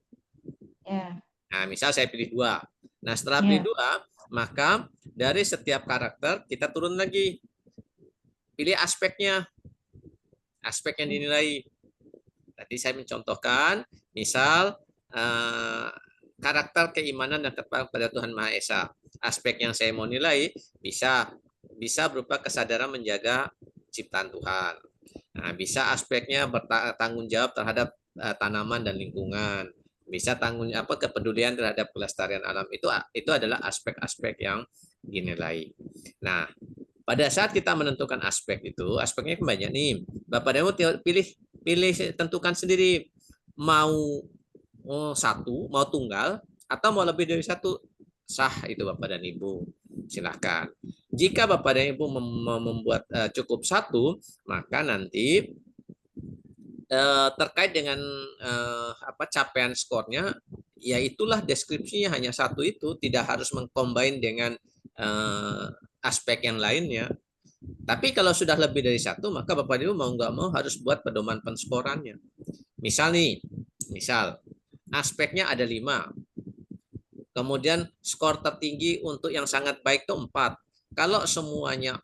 Ya. Nah, misal saya pilih 2. Nah, setelah pilih 2, maka dari setiap karakter kita turun lagi. Pilih aspeknya. Aspek yang dinilai. Tadi saya mencontohkan, misal karakter keimanan dan ketakwaan pada Tuhan Maha Esa. Aspek yang saya mau nilai bisa berupa kesadaran menjaga ciptaan Tuhan. Nah, bisa aspeknya bertanggung jawab terhadap tanaman dan lingkungan. Bisa kepedulian terhadap kelestarian alam. Itu adalah aspek-aspek yang dinilai. Nah, pada saat kita menentukan aspek itu, aspeknya banyak nih. Bapak Demo pilih tentukan sendiri mau satu, mau tunggal, atau mau lebih dari satu, sah itu Bapak dan Ibu. Silahkan. Jika Bapak dan Ibu membuat cukup satu, maka nanti terkait dengan capaian skornya, ya itulah deskripsinya hanya satu itu, tidak harus mengcombine dengan aspek yang lainnya. Tapi kalau sudah lebih dari satu, maka Bapak Ibu mau nggak mau harus buat pedoman penskorannya. Misal nih, aspeknya ada 5. Kemudian skor tertinggi untuk yang sangat baik itu 4. Kalau semuanya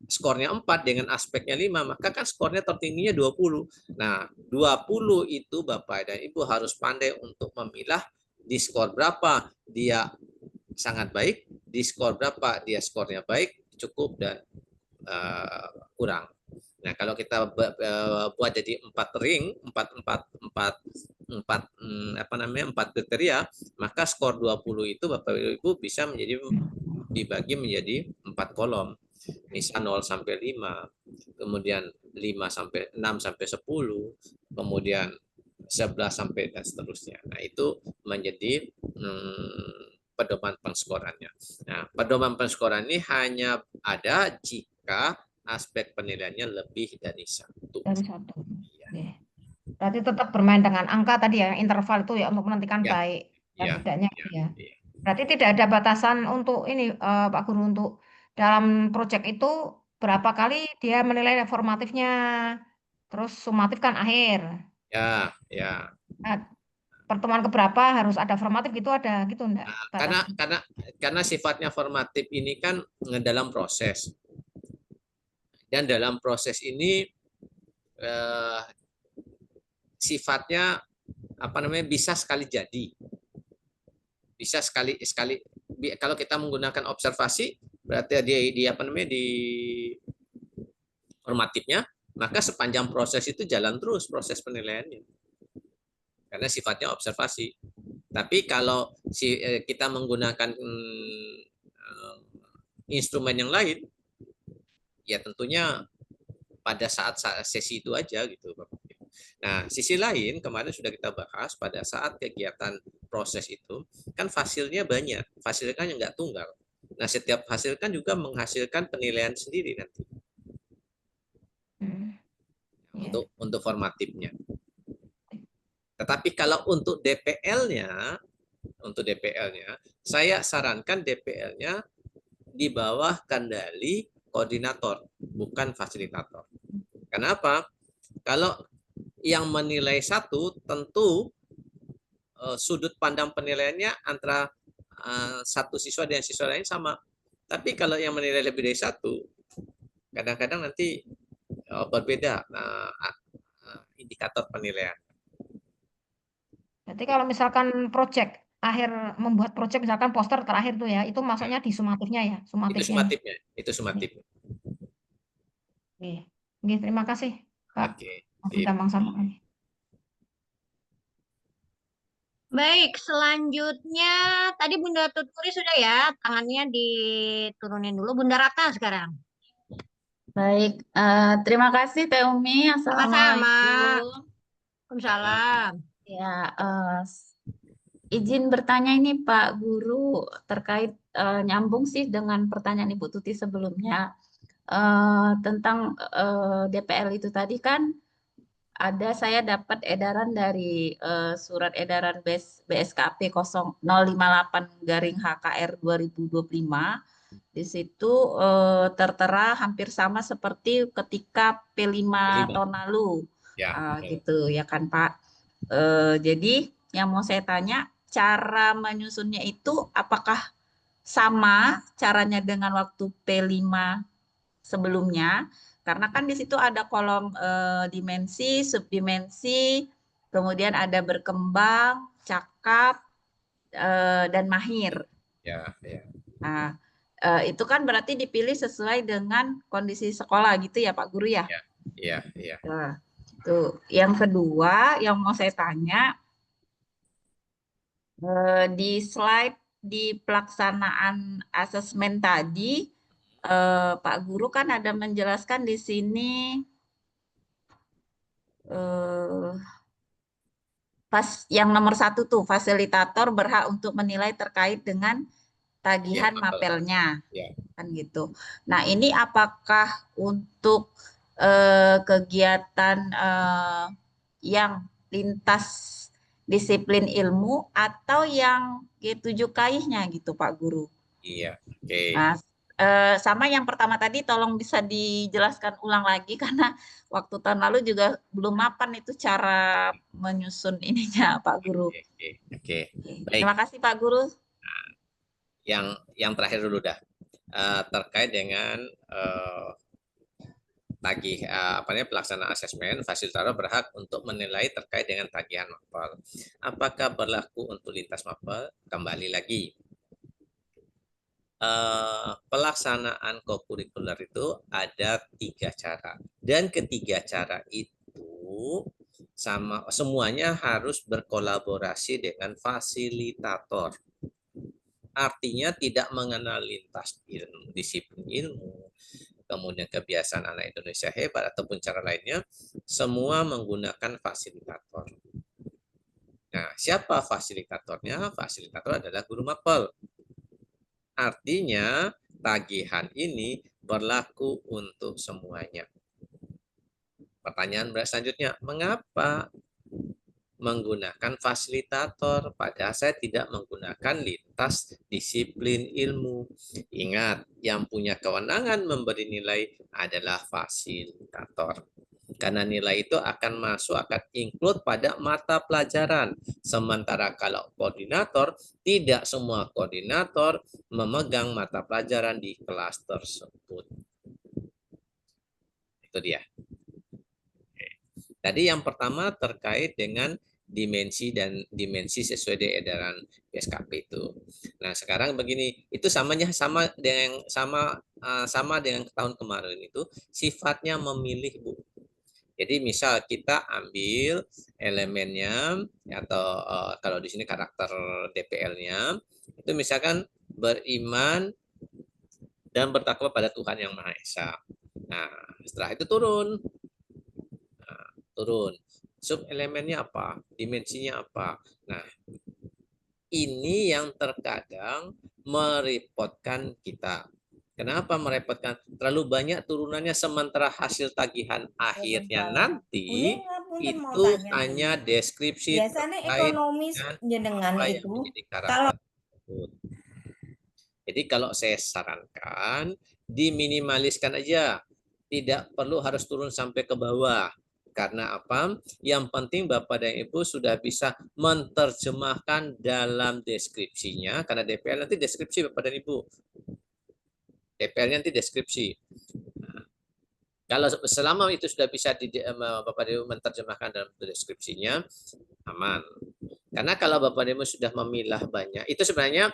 skornya 4 dengan aspeknya 5, maka kan skornya tertingginya 20. Nah, 20 itu Bapak dan Ibu harus pandai untuk memilah di skor berapa dia sangat baik, di skor berapa dia skornya baik, cukup, dan kurang. Nah, kalau kita buat jadi 4 ring, 4 kriteria, maka skor 20 itu Bapak Ibu bisa dibagi menjadi 4 kolom. Misal 0 sampai 5, kemudian 5 sampai 6 sampai 10, kemudian 11 sampai dan seterusnya. Nah, itu menjadi pedoman penskorannya. Nah, pedoman penskoran ini hanya ada jika aspek penilaiannya lebih dari 1. Dari 1. Oke. Berarti tetap bermain dengan angka tadi ya, interval itu ya untuk menentukan Ya, baik dan ya, tidaknya ya, ya. ya. Berarti tidak ada batasan untuk ini Pak Guru, untuk dalam proyek itu berapa kali dia menilai formatifnya, terus sumatif kan akhir. Ya, ya. Nah, pertemuan keberapa harus ada formatif gitu, ada gitu enggak Nah, batasan? karena sifatnya formatif ini kan dalam proses, dan dalam proses ini eh, sifatnya bisa sekali jadi, bisa sekali kalau kita menggunakan observasi, berarti di formatifnya, maka sepanjang proses itu jalan terus proses penilaiannya karena sifatnya observasi. Tapi kalau kita menggunakan instrumen yang lain, ya tentunya pada saat sesi itu aja gitu. Nah, sisi lain kemarin sudah kita bahas pada saat kegiatan proses itu, kan fasilnya banyak, fasil kan nggak tunggal. Nah, setiap hasil kan juga menghasilkan penilaian sendiri nanti Ya. untuk formatifnya. Tetapi kalau untuk DPL-nya, saya sarankan DPL-nya di bawah kendali koordinator, bukan fasilitator. Kenapa? Kalau yang menilai satu, tentu sudut pandang penilaiannya antara satu siswa dengan siswa lain sama. Tapi kalau yang menilai lebih dari satu, kadang-kadang nanti berbeda indikator penilaian. Berarti kalau misalkan proyek akhir, membuat proyek misalkan poster terakhir tuh ya, itu masuknya di sumatifnya ya, Itu sumatifnya. sumatifnya, Oke. Oke, terima kasih Pak. Oke. Masih gampang sama ini. Baik, selanjutnya tadi Bunda Tuturi sudah ya, tangannya diturunin dulu. Bunda Ratna sekarang. Baik, terima kasih Teh Umi. Sama-sama. Assalamualaikum. Waalaikumsalam. Ya, izin bertanya ini Pak Guru terkait nyambung sih dengan pertanyaan Ibu Tuti sebelumnya tentang DPL itu tadi kan saya dapat edaran dari surat edaran BSKP 058/HKR 2025. Di situ tertera hampir sama seperti ketika P5 tahun lalu. Ya. Gitu ya kan Pak. Jadi yang mau saya tanya, cara menyusunnya itu apakah sama caranya dengan waktu P5 sebelumnya? Karena kan di situ ada kolom dimensi, subdimensi, kemudian ada berkembang, cakap, dan mahir. Ya, ya. Nah, itu kan berarti dipilih sesuai dengan kondisi sekolah gitu ya Pak Guru ya? Ya, ya. Nah, tuh. Yang kedua yang mau saya tanya, di slide di pelaksanaan asesmen tadi, Pak Guru kan ada menjelaskan di sini yang nomor 1 tuh, fasilitator berhak untuk menilai terkait dengan tagihan mapel. mapelnya, Ya. kan gitu. Nah, ini apakah untuk kegiatan yang lintas disiplin ilmu atau yang G7KI-nya gitu, Pak Guru? Iya, oke. Nah, sama yang pertama tadi tolong bisa dijelaskan ulang lagi karena waktu tahun lalu juga belum mapan itu cara menyusun ininya, Pak Guru. Oke. Baik. Terima kasih, Pak Guru. Yang terakhir dulu dah. Terkait dengan pelaksanaan asesmen, fasilitator berhak untuk menilai terkait dengan tagihan mapel. Apakah berlaku untuk lintas mapel? Kembali lagi. Pelaksanaan kokurikuler itu ada 3 cara, dan ketiga cara itu semuanya harus berkolaborasi dengan fasilitator. Artinya tidak mengenal lintas ilmu, disiplin ilmu, kemudian kebiasaan anak Indonesia hebat ataupun cara lainnya, semua menggunakan fasilitator. Nah, siapa fasilitatornya? Fasilitator adalah guru mapel. Artinya tagihan ini berlaku untuk semuanya. Pertanyaan selanjutnya, mengapa menggunakan fasilitator padahal saya tidak menggunakan lintas disiplin ilmu? Ingat, yang punya kewenangan memberi nilai adalah fasilitator. Karena nilai itu akan include pada mata pelajaran. Sementara kalau koordinator, tidak semua koordinator memegang mata pelajaran di kelas tersebut. Itu dia. Tadi yang pertama terkait dengan dimensi sesuai dengan edaran PSKP itu. Nah, sekarang begini, itu sama dengan tahun kemarin itu sifatnya memilih, Bu. Jadi misal kita ambil elemennya atau kalau di sini karakter DPL-nya itu misalkan beriman dan bertakwa pada Tuhan Yang Maha Esa. Nah, setelah itu turun. Sub elemennya apa? Dimensinya apa? Nah, ini yang terkadang merepotkan kita. Kenapa merepotkan? Terlalu banyak turunannya sementara hasil tagihan akhirnya nanti itu hanya deskripsi biasanya terkait ekonomis dengan jenengan apa yang itu menjadi karakter tersebut. Jadi kalau saya sarankan diminimaliskan aja, tidak perlu harus turun sampai ke bawah. Karena apa? Yang penting Bapak dan Ibu sudah bisa menerjemahkan dalam deskripsinya, karena DPL nanti deskripsi Bapak dan Ibu. DPL-nya nanti deskripsi. Nah, kalau selama itu sudah bisa Bapak dan Ibu menerjemahkan dalam deskripsinya, aman. Karena kalau Bapak dan Ibu sudah memilah banyak, itu sebenarnya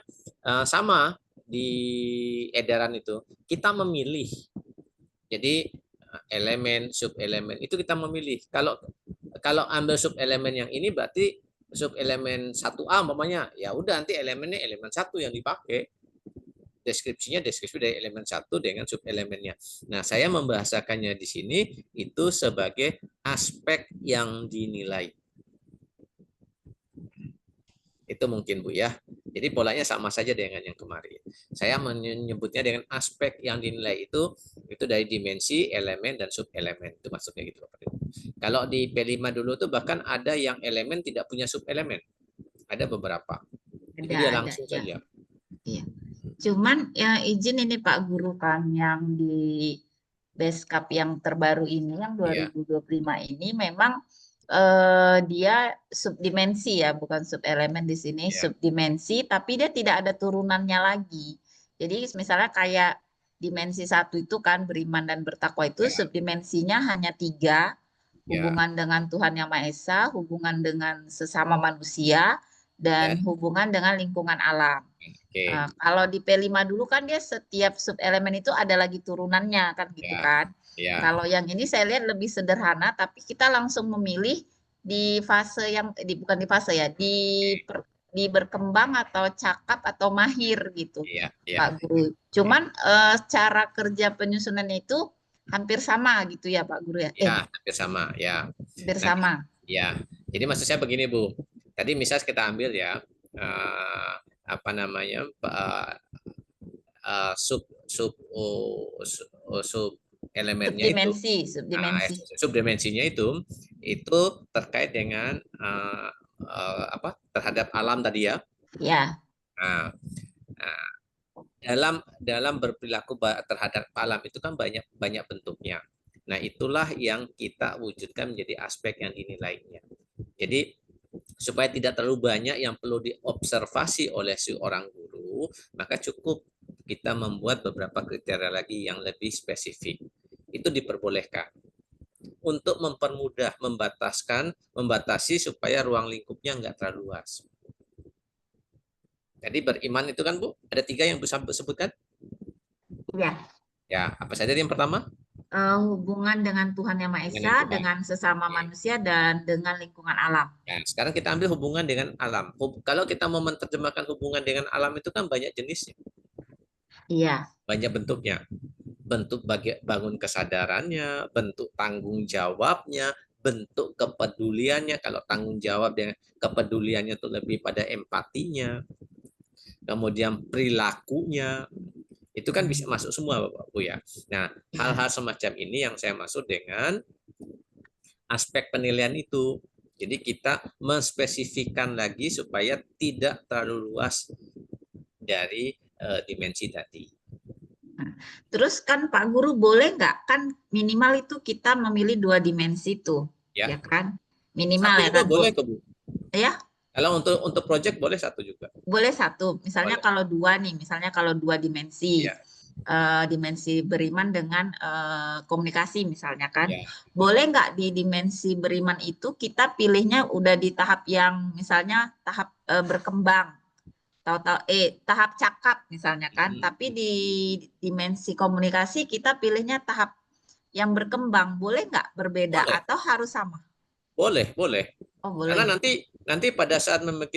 sama di edaran itu. Kita memilih. Jadi elemen, sub elemen itu kita memilih. Kalau ambil sub elemen yang ini berarti sub elemen 1A umpamanya, ya udah nanti elemennya elemen 1 yang dipakai. Deskripsinya deskripsi dari elemen 1 dengan sub elemennya. Nah, saya membahasakannya di sini itu sebagai aspek yang dinilai. Itu mungkin Bu ya. Jadi polanya sama saja dengan yang kemarin. Saya menyebutnya dengan aspek yang dinilai itu dari dimensi, elemen, dan sub elemen. Itu maksudnya gitu. Kalau di P5 dulu tuh bahkan ada yang elemen tidak punya sub elemen. Ada beberapa. Jadi dia langsung saja. Iya. Cuman ya izin ini Pak Guru kan yang di Beskap yang terbaru ini yang 2025 ini memang dia subdimensi ya, bukan subelemen di sini, subdimensi, tapi dia tidak ada turunannya lagi. Jadi misalnya kayak dimensi 1 itu kan beriman dan bertakwa itu subdimensinya hanya 3, hubungan dengan Tuhan Yang Maha Esa, hubungan dengan sesama manusia, dan hubungan dengan lingkungan alam. Nah, kalau di P5 dulu kan dia setiap subelemen itu ada lagi turunannya kan gitu kan. Kalau yang ini saya lihat lebih sederhana, tapi kita langsung memilih di fase yang bukan di fase ya, di berkembang atau cakap atau mahir gitu, Pak Guru. Cuman cara kerja penyusunannya itu hampir sama gitu ya Pak Guru ya? Ya, hampir sama ya. Hampir sama. Ya, jadi maksud saya begini Bu. Tadi misalnya kita ambil ya apa namanya sub sub sub elemennya itu, subdimensi. subdimensinya itu terkait dengan apa terhadap alam tadi ya. Ya. Nah, dalam berperilaku terhadap alam itu kan banyak bentuknya. Nah, itulah yang kita wujudkan menjadi aspek yang dinilainya. Jadi supaya tidak terlalu banyak yang perlu diobservasi oleh si orang guru, maka cukup kita membuat beberapa kriteria lagi yang lebih spesifik. Itu diperbolehkan untuk mempermudah, membatasi supaya ruang lingkupnya nggak terlalu luas. Jadi beriman itu kan Bu, ada 3 yang Bu sebutkan? Ya. Ya, apa saja yang pertama? Hubungan dengan Tuhan Yang Maha Esa, dengan sesama manusia, dan dengan lingkungan alam. Nah, sekarang kita ambil hubungan dengan alam. Kalau kita mau menerjemahkan hubungan dengan alam itu kan banyak jenisnya. Iya. Banyak bentuknya. Bentuk bangun kesadarannya, bentuk tanggung jawabnya, bentuk kepeduliannya. Kalau tanggung jawab dengan kepeduliannya itu lebih pada empatinya. Kemudian perilakunya. Itu kan bisa masuk semua Bapak Bu ya. Nah, hal-hal semacam ini yang saya maksud dengan aspek penilaian itu. Jadi kita menspesifikkan lagi supaya tidak terlalu luas dari dimensi tadi. Terus kan Pak Guru boleh nggak, kan minimal itu kita memilih 2 dimensi tuh, ya kan? Minimal Satu ya juga kan, boleh Bu. Ya. Kalau untuk project boleh 1 juga. Boleh 1. Misalnya boleh. kalau 2 nih, misalnya kalau 2 dimensi. Ya. Dimensi beriman dengan komunikasi misalnya kan. Ya. Boleh nggak di dimensi beriman itu kita pilihnya udah di tahap yang misalnya tahap berkembang, tahap cakap misalnya kan. Tapi di dimensi komunikasi kita pilihnya tahap yang berkembang. Boleh nggak berbeda Boleh. Atau harus sama? Boleh. Oh, boleh. Karena nanti pada saat membuat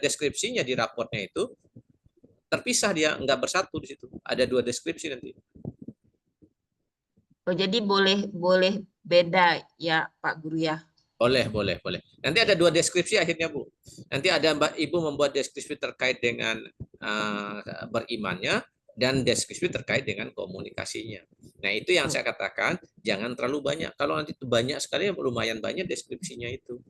deskripsinya di raportnya itu terpisah, dia nggak bersatu di situ. Ada 2 deskripsi nanti. Oh, jadi boleh beda ya Pak Guru ya? Boleh. Nanti ada 2 deskripsi akhirnya Bu. Nanti ada Mbak Ibu membuat deskripsi terkait dengan berimannya dan deskripsi terkait dengan komunikasinya. Nah, itu yang saya katakan, jangan terlalu banyak. Kalau nanti itu banyak sekali, lumayan banyak deskripsinya itu.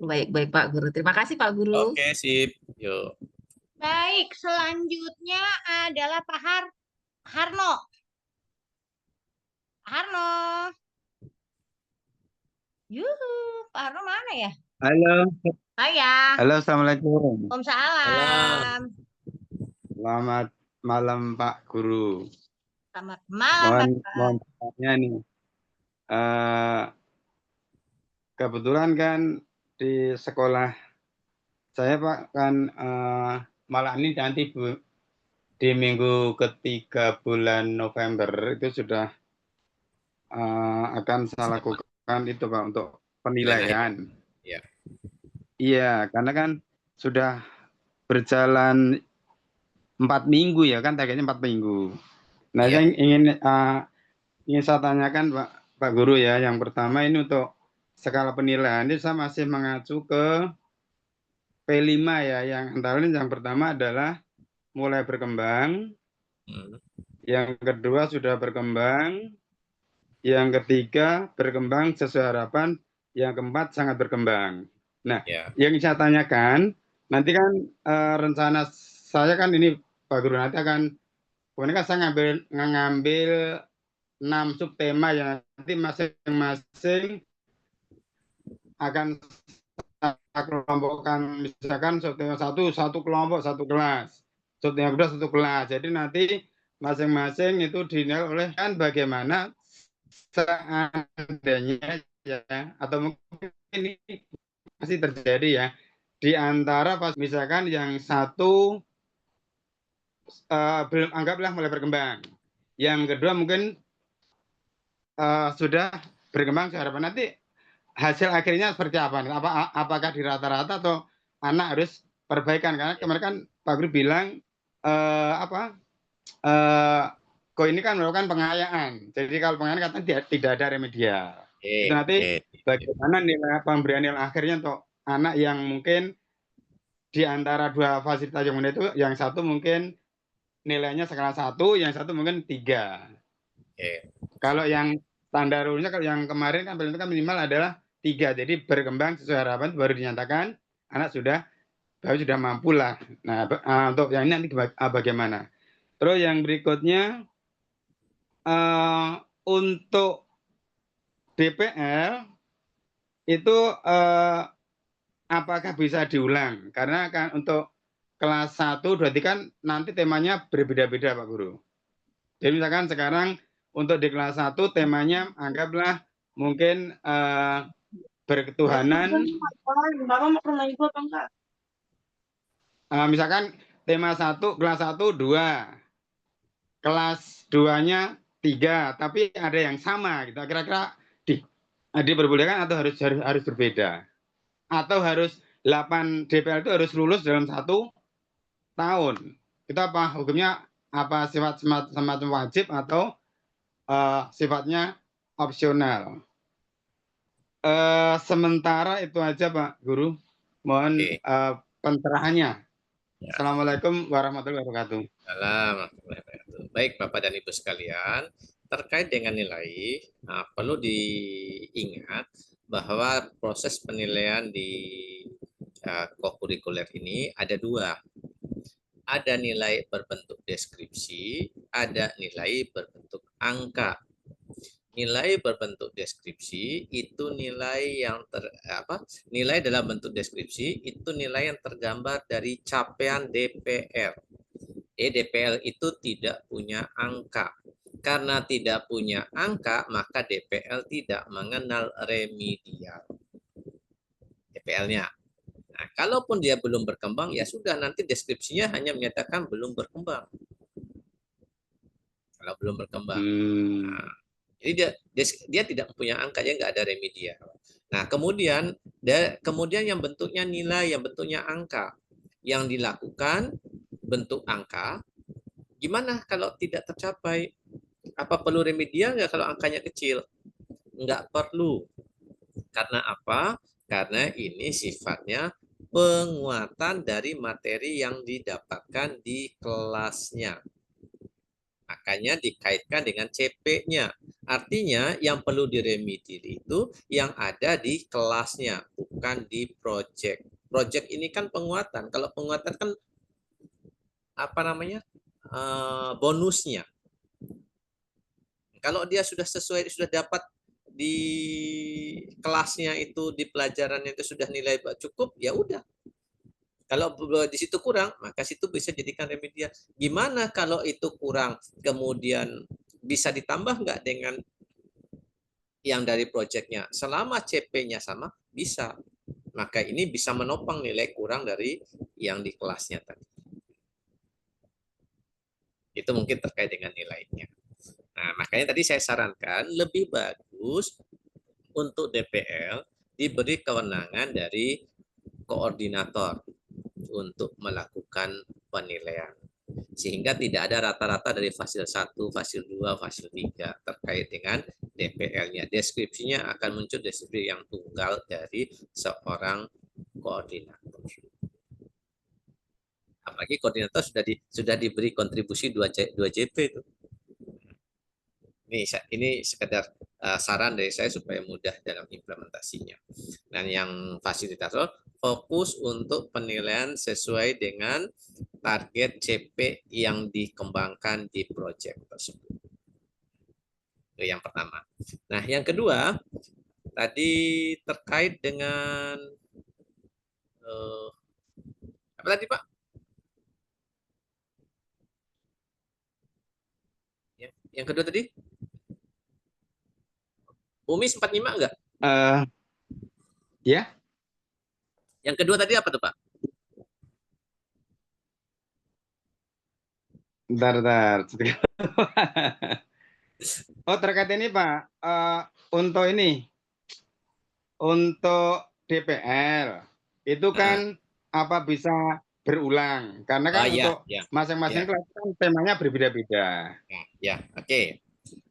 Baik Pak Guru. Terima kasih Pak Guru. Oke, sip. Yuk. Baik, selanjutnya adalah Pak Harno. Harno. Yuhu, Pak Harno mana ya? Halo. Ya. Halo, Assalamualaikum. Waalaikumsalam. Selamat malam Pak Guru. Selamat malam. Mohon tanya nih. Kebetulan kan di sekolah saya Pak kan malah ini nanti di minggu ketiga bulan November itu sudah akan saya lakukan itu Pak untuk penilaian. Ya. Iya, karena kan sudah berjalan 4 minggu ya kan, targetnya 4 minggu. Nah, Ya. saya ingin saya tanyakan Pak Guru ya, yang pertama ini untuk skala penilaian ini saya masih mengacu ke P5 ya, yang antara lain yang pertama adalah mulai berkembang, yang kedua sudah berkembang, yang ketiga berkembang sesuai harapan, yang keempat sangat berkembang. Nah, yang saya tanyakan, nanti kan rencana saya kan ini Pak Guru nanti akan, ini kan saya ngambil 6 subtema yang nanti masing-masing akan saya kelompokkan, misalkan subtema 1 kelompok 1 kelas, subtema 2 1 kelas. Jadi nanti masing-masing itu dinilai oleh kan bagaimana seandainya ya, atau mungkin ini masih terjadi ya, di antara pas misalkan yang 1 belum, anggaplah mulai berkembang, yang kedua mungkin sudah berkembang seharapan, nanti hasil akhirnya seperti apa? Apakah di rata-rata atau anak harus perbaikan? Karena kemarin kan Pak Guru bilang kok ini kan melakukan pengayaan. Jadi kalau pengayaan katanya tidak ada remedial. Itu nanti bagaimana nilai pemberian nilai akhirnya untuk anak yang mungkin di antara dua fasilitas yang itu, yang satu mungkin nilainya skala 1, yang satu mungkin 3. Oke. Kalau yang standar rumusnya, kalau yang kemarin kan paling minimal adalah 3. Jadi berkembang sesuai harapan baru dinyatakan anak baru sudah mampu lah. Nah, untuk yang ini nanti bagaimana? Terus yang berikutnya untuk DPL itu apakah bisa diulang? Karena kan untuk kelas 1, 2, 3 kan nanti temanya berbeda-beda Pak Guru. Jadi misalkan sekarang untuk di kelas 1 temanya anggaplah mungkin berketuhanan. Bapak mau ke rumah ibu apa enggak? Misalkan tema 1, kelas 1, 2. Kelas 2-nya 3, tapi ada yang sama gitu. Kira-kira diperbolehkan atau harus berbeda? Atau harus 8 DPL itu harus lulus dalam 1 tahun? Itu apa hukumnya? Apa sifat semacam wajib atau sifatnya opsional? Sementara itu aja Pak Guru. Mohon pencerahannya. Ya. Assalamualaikum warahmatullahi wabarakatuh. Baik Bapak dan Ibu sekalian, terkait dengan nilai, perlu diingat bahwa proses penilaian di kokurikuler ini ada 2. Ada nilai berbentuk deskripsi, ada nilai berbentuk angka. Nilai berbentuk deskripsi itu nilai yang nilai dalam bentuk deskripsi itu nilai yang tergambar dari capaian DPL. DPL itu tidak punya angka. Karena tidak punya angka, maka DPL tidak mengenal remedial. DPL-nya. Nah, kalaupun dia belum berkembang, ya sudah nanti deskripsinya hanya menyatakan belum berkembang. Kalau belum berkembang. Nah, jadi dia tidak punya angka, dia nggak ada remedial. Nah, kemudian yang bentuknya nilai, yang bentuknya angka, yang dilakukan bentuk angka. Gimana kalau tidak tercapai? Apa perlu remedial nggak kalau angkanya kecil? Nggak perlu. Karena apa? Karena ini sifatnya penguatan dari materi yang didapatkan di kelasnya. Makanya dikaitkan dengan CP-nya. Artinya yang perlu diremedial itu yang ada di kelasnya, bukan di project. Project ini kan penguatan. Kalau penguatan kan bonusnya. Kalau dia sudah sesuai, sudah dapat di kelasnya itu, di pelajarannya itu sudah nilai cukup, ya udah. Kalau di situ kurang, maka situ bisa jadikan remedial. Gimana kalau itu kurang, kemudian bisa ditambah nggak dengan yang dari proyeknya? Selama CP-nya sama, bisa. Maka ini bisa menopang nilai kurang dari yang di kelasnya tadi. Itu mungkin terkait dengan nilainya. Nah, makanya tadi saya sarankan lebih bagus untuk DPL diberi kewenangan dari koordinator untuk melakukan penilaian. Sehingga tidak ada rata-rata dari fasil 1, fasil 2, fasil 3 terkait dengan DPL-nya. Deskripsinya akan muncul deskripsi yang tunggal dari seorang koordinator. Apalagi koordinator sudah diberi kontribusi 2 JP itu. Ini sekedar saran dari saya supaya mudah dalam implementasinya. Dan yang fasilitator fokus untuk penilaian sesuai dengan target CP yang dikembangkan di proyek tersebut. Itu yang pertama. Nah, yang kedua, tadi terkait dengan apa tadi Pak? Yang kedua tadi? Umi sempat nyimak enggak? Ya. Yang kedua tadi apa tuh Pak? Bentar. Oh, terkait ini Pak, untuk DPL itu kan apa bisa berulang? Karena kan untuk masing-masing kelas kan temanya berbeda-beda. Ya, oke.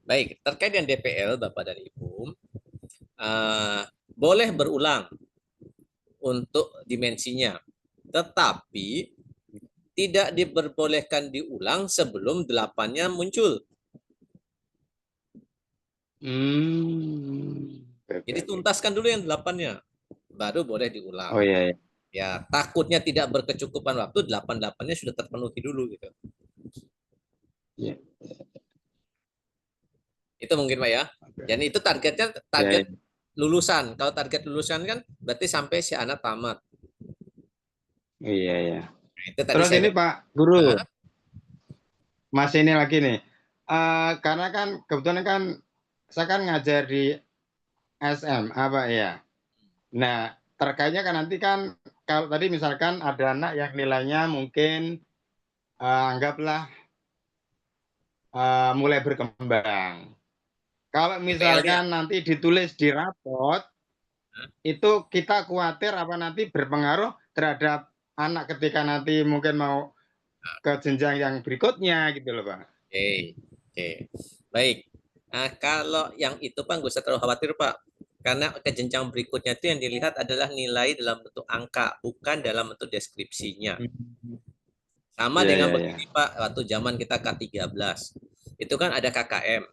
Baik, terkait dengan DPL Bapak dan Ibu, boleh berulang untuk dimensinya. Tetapi tidak diperbolehkan diulang sebelum 8-nya muncul. Jadi tuntaskan dulu yang 8-nya, baru boleh diulang. Oh iya, iya. Ya, takutnya tidak berkecukupan waktu, 8-8-nya sudah terpenuhi dulu gitu. Iya. Itu mungkin Pak ya. Dan itu targetnya target lulusan. Kalau target lulusan kan berarti sampai si anak tamat. Iya, iya. Nah, itu tadi Terus saya ini Pak Guru, Hah? Mas ini lagi nih. Karena kan kebetulan kan saya kan ngajar di SMA Pak ya. Nah, terkaitnya kan nanti kan kalau tadi misalkan ada anak yang nilainya mungkin anggaplah mulai berkembang. Kalau misalkan nanti ditulis di rapot, itu kita khawatir apa nanti berpengaruh terhadap anak ketika nanti mungkin mau ke jenjang yang berikutnya gitu loh Pak. Oke. Baik. Nah, kalau yang itu Pak nggak usah terlalu khawatir Pak. Karena ke jenjang berikutnya itu yang dilihat adalah nilai dalam bentuk angka, bukan dalam bentuk deskripsinya. Sama dengan begini Pak, waktu zaman kita K13. Itu kan ada KKM.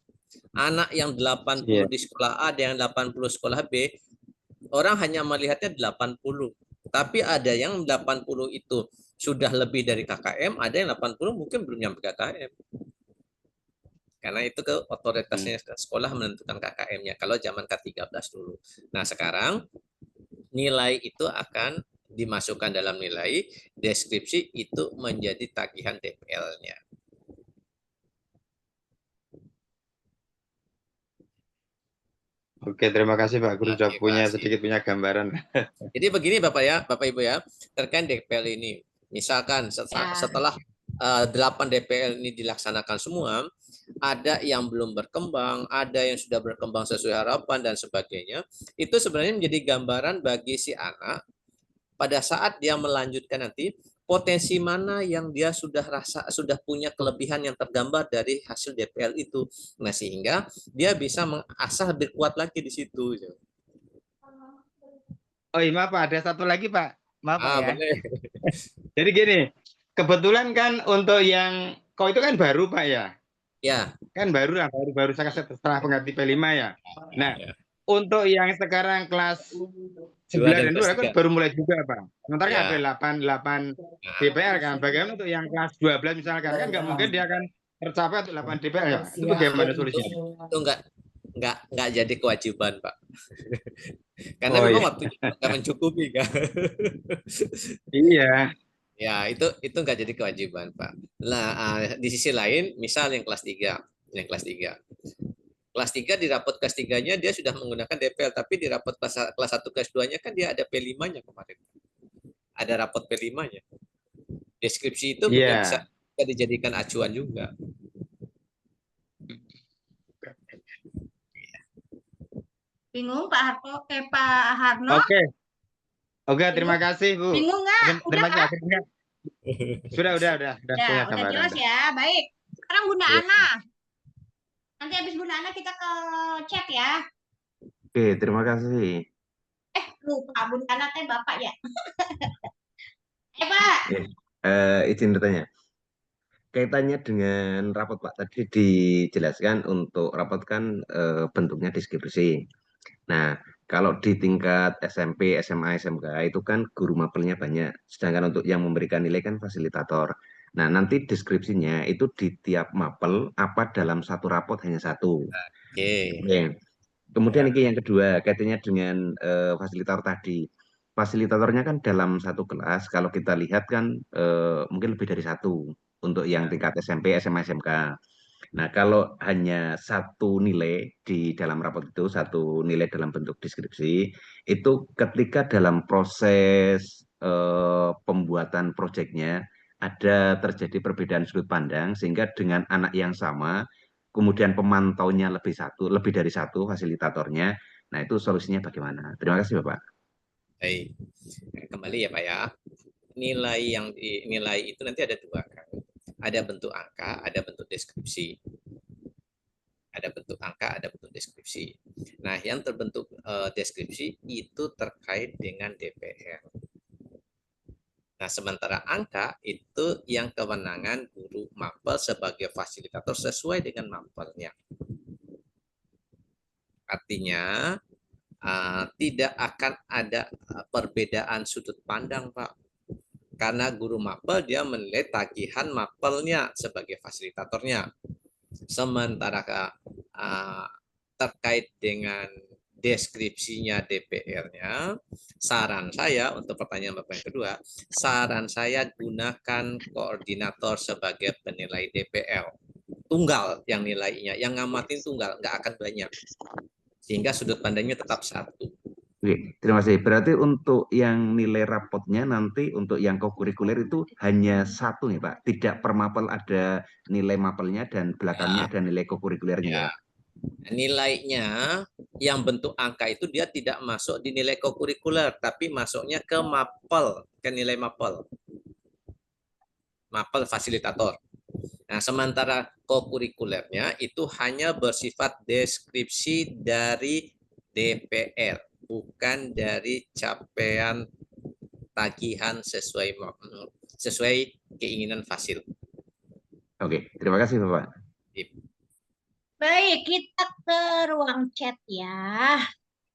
Anak yang 80 di sekolah A, ada yang 80 sekolah B, orang hanya melihatnya 80. Tapi ada yang 80 itu sudah lebih dari KKM, ada yang 80 mungkin belum nyampe KKM. Karena itu ke otoritasnya sekolah menentukan KKM-nya kalau zaman K13 dulu. Nah, sekarang nilai itu akan dimasukkan dalam nilai, deskripsi itu menjadi tagihan DPL-nya. Oke, terima kasih Pak Guru sudah punya kasih. sedikit punya gambaran. Jadi begini Bapak ya, Bapak Ibu ya, terkait DPL ini. Misalkan setelah 8 DPL ini dilaksanakan semua, ada yang belum berkembang, ada yang sudah berkembang sesuai harapan dan sebagainya. Itu sebenarnya menjadi gambaran bagi si anak pada saat dia melanjutkan nanti potensi mana yang dia sudah punya kelebihan yang tergambar dari hasil DPL itu. Nah, sehingga dia bisa mengasah lebih kuat lagi di situ. Oh iya maaf Pak, ada satu lagi Pak. Maaf Pak ya. Boleh. Jadi gini, kebetulan kan untuk yang kau itu kan baru Pak ya. Ya. Kan baru lah, baru setelah pengganti P5 ya. Nah, untuk yang sekarang kelas 9 dan 2 kan baru mulai juga Pak. Sementara kan ada 8 DPL kan. Bagaimana untuk yang kelas 12 misalkan kan nggak mungkin dia akan tercapai untuk 8 DPL ya. Itu bagaimana solusinya? Itu nggak jadi kewajiban Pak. Karena memang waktunya nggak mencukupi kan. Iya. Ya, itu nggak jadi kewajiban, Pak. Nah, di sisi lain, misal yang kelas 3. Kelas 3 di rapot kelas 3-nya dia sudah menggunakan DPL, tapi di rapot kelas 1 kelas 2-nya kan dia ada P5-nya kemarin. Ada rapot P5-nya. Deskripsi itu bisa dijadikan acuan juga. Bingung Pak Harno? Oke, terima kasih Bu. Bingung nggak? Terima kasih. Sudah jelas ya. Baik. Sekarang Bunda Ana. Nanti habis Bunda Ana kita ke chat ya. Oke, terima kasih. Lupa Bunda Ana teh Bapak ya. Pak. Izin bertanya. Kaitannya dengan rapot Pak, tadi dijelaskan untuk rapot kan bentuknya deskripsi. Nah, kalau di tingkat SMP, SMA, SMK itu kan guru mapelnya banyak. Sedangkan untuk yang memberikan nilai kan fasilitator. Nah, nanti deskripsinya itu di tiap mapel apa dalam satu rapot hanya satu. Oke. Kemudian ini yang kedua, kaitannya dengan fasilitator tadi. Fasilitatornya kan dalam satu kelas, kalau kita lihat kan mungkin lebih dari satu untuk yang tingkat SMP, SMA, SMK. Nah, kalau hanya satu nilai di dalam rapot itu, satu nilai dalam bentuk deskripsi, itu ketika dalam proses pembuatan proyeknya ada terjadi perbedaan sudut pandang, sehingga dengan anak yang sama, kemudian pemantaunya lebih dari satu fasilitatornya, nah itu solusinya bagaimana? Terima kasih Bapak. Baik, kembali ya Pak ya. Nilai itu nanti ada dua kan. Ada bentuk angka, ada bentuk deskripsi. Ada bentuk angka, ada bentuk deskripsi. Nah, yang terbentuk deskripsi itu terkait dengan DPR. Nah, sementara angka itu yang kewenangan guru mapel sebagai fasilitator sesuai dengan mapelnya. Artinya, tidak akan ada perbedaan sudut pandang, Pak. Karena guru mapel dia menilai tagihan mapelnya sebagai fasilitatornya. Sementara terkait dengan deskripsinya DPR-nya, saran saya untuk pertanyaan Bapak yang kedua, saran saya gunakan koordinator sebagai penilai DPL. Tunggal yang nilainya, yang ngamatin tunggal, nggak akan banyak. Sehingga sudut pandangnya tetap satu. Oke, terima kasih. Berarti untuk yang nilai rapotnya nanti untuk yang kokurikuler itu hanya satu nih Pak. Tidak per mapel ada nilai mapelnya dan belakangnya ada nilai kokurikulernya ya Ya. Pak. Nilainya yang bentuk angka itu dia tidak masuk di nilai kokurikuler, tapi masuknya ke mapel, ke nilai mapel. Mapel fasilitator. Nah, sementara kokurikulernya itu hanya bersifat deskripsi dari DPR, bukan dari capaian tagihan sesuai keinginan fasil. Oke, terima kasih Bapak. Baik, kita ke ruang chat ya.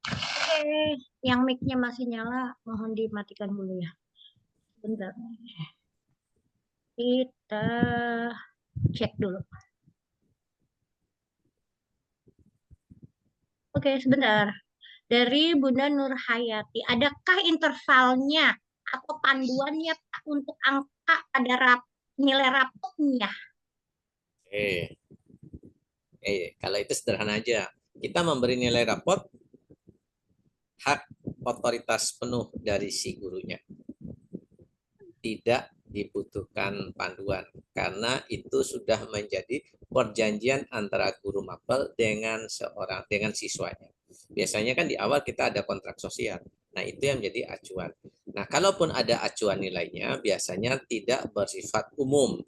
Oke, yang mic-nya masih nyala, mohon dimatikan dulu ya. Bentar. Kita cek dulu. Oke, sebentar. Dari Bunda Nur Hayati, adakah intervalnya atau panduannya Pak untuk angka pada nilai rapotnya? Kalau itu sederhana aja. Kita memberi nilai rapot hak otoritas penuh dari si gurunya. Tidak dibutuhkan panduan karena itu sudah menjadi perjanjian antara guru mapel dengan siswanya. Biasanya kan di awal kita ada kontrak sosial. Nah, itu yang menjadi acuan. Nah, kalaupun ada acuan nilainya biasanya tidak bersifat umum.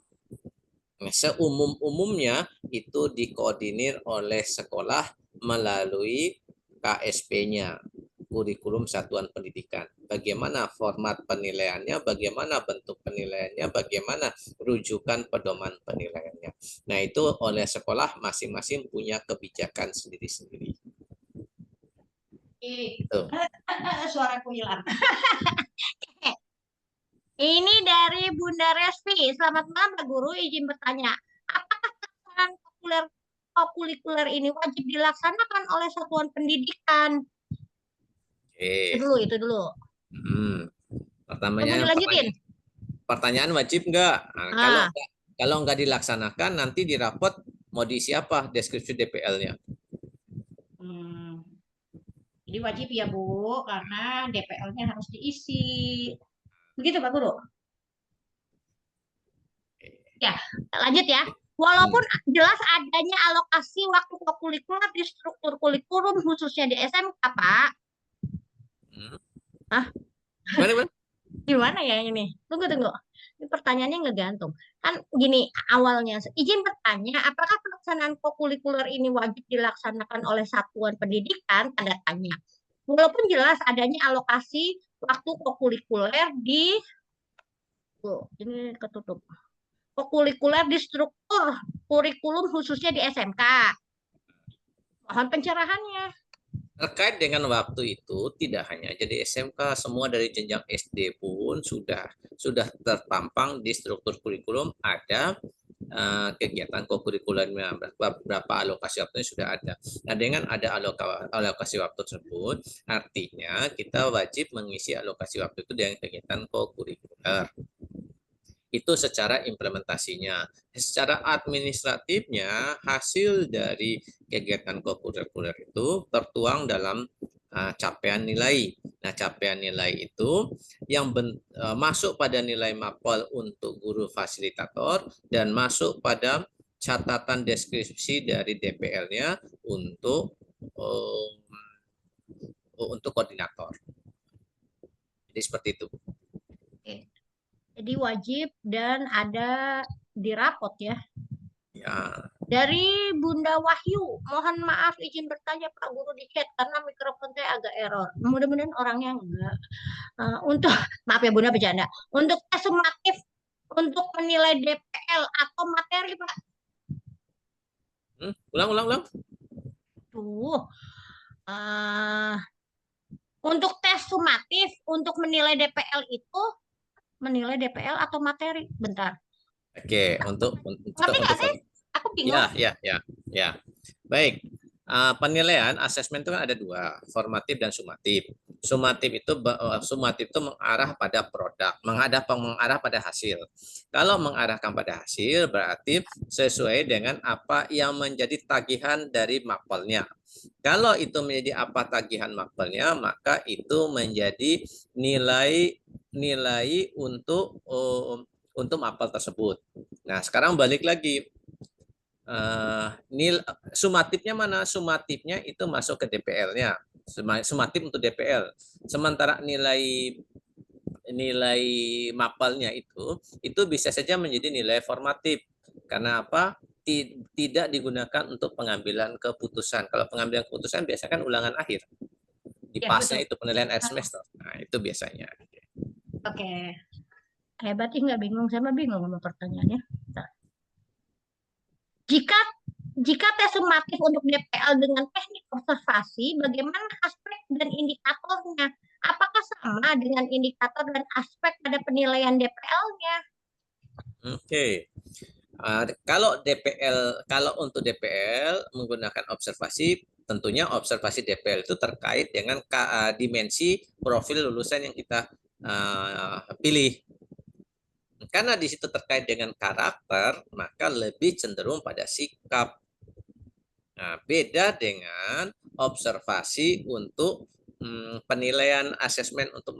Seumum-umumnya itu dikoordinir oleh sekolah melalui KSP-nya, kurikulum satuan pendidikan. Bagaimana format penilaiannya, bagaimana bentuk penilaiannya, bagaimana rujukan pedoman penilaiannya. Nah, itu oleh sekolah masing-masing punya kebijakan sendiri-sendiri. Suaraku hilang. Ini dari Bunda Resti. Selamat malam Pak Guru, izin bertanya. Apakah pelaksanaan kokurikuler ini wajib dilaksanakan oleh satuan pendidikan? Itu dulu. Pertanyaan wajib nggak? Nah, kalau nggak dilaksanakan nanti di rapot mau diisi apa deskripsi DPL-nya? Jadi wajib ya Bu, karena DPL-nya harus diisi. Begitu Pak Guru? Ya, lanjut ya. Walaupun jelas adanya alokasi waktu kokurikuler di struktur kurikulum khususnya di SMK, Pak. Gimana ya ini? Tunggu. Ini pertanyaannya ngegantung. Kan gini awalnya, izin bertanya, apakah pelaksanaan kokurikuler ini wajib dilaksanakan oleh satuan pendidikan? Tanda tanya. Walaupun jelas adanya alokasi waktu kokurikuler di ini ketutup. Kokurikuler di struktur kurikulum khususnya di SMK. Mohon pencerahannya. Terkait dengan waktu itu tidak hanya jadi SMK, semua dari jenjang SD pun sudah terpampang di struktur kurikulum ada kegiatan kokurikulernya, berapa alokasi waktunya sudah ada. Nah, dengan ada alokasi waktu tersebut, artinya kita wajib mengisi alokasi waktu itu dengan kegiatan kokurikuler. Itu secara implementasinya. Secara administratifnya, hasil dari kegiatan kokurikuler itu tertuang dalam capaian nilai. Nah, capaian nilai itu yang masuk pada nilai mapel untuk guru fasilitator dan masuk pada catatan deskripsi dari DPL-nya untuk koordinator. Jadi seperti itu. Jadi wajib dan ada di rapot ya. Ya. Dari Bunda Wahyu, mohon maaf izin bertanya Pak Guru di chat karena mikrofon saya agak error. Mudah-mudahan orangnya enggak. Untuk maaf ya Bunda bercanda. Untuk tes sumatif untuk menilai DPL atau materi Pak. Ulang. Tuh. Untuk tes sumatif untuk menilai DPL itu menilai DPL atau materi? Bentar. Oke, untuk Ngerti nggak sih? Aku bingung. ya. Baik. Penilaian asesmen itu kan ada dua, formatif dan sumatif. Sumatif itu mengarah pada produk, mengarah pada hasil. Kalau mengarahkan pada hasil berarti sesuai dengan apa yang menjadi tagihan dari mapelnya. Kalau itu menjadi apa tagihan mapelnya, maka itu menjadi nilai untuk mapel tersebut. Nah, sekarang balik lagi. Sumatifnya mana? Sumatifnya itu masuk ke DPL-nya. Sumatif untuk DPL. Sementara nilai mapelnya itu bisa saja menjadi nilai formatif. Karena apa? Tidak digunakan untuk pengambilan keputusan. Kalau pengambilan keputusan biasanya kan ulangan akhir. Di Ya, pasnya betul. itu penilaian akhir semester. Nah, itu biasanya. Oke. Hebat sih nggak bingung, saya mah bingung sama pertanyaannya. Jika tes sumatif untuk DPL dengan teknik observasi, bagaimana aspek dan indikatornya? Apakah sama dengan indikator dan aspek pada penilaian DPL-nya? Oke. Kalau untuk DPL menggunakan observasi, tentunya observasi DPL itu terkait dengan dimensi profil lulusan yang kita pilih. Karena di situ terkait dengan karakter, maka lebih cenderung pada sikap. Nah, beda dengan observasi untuk penilaian asesmen untuk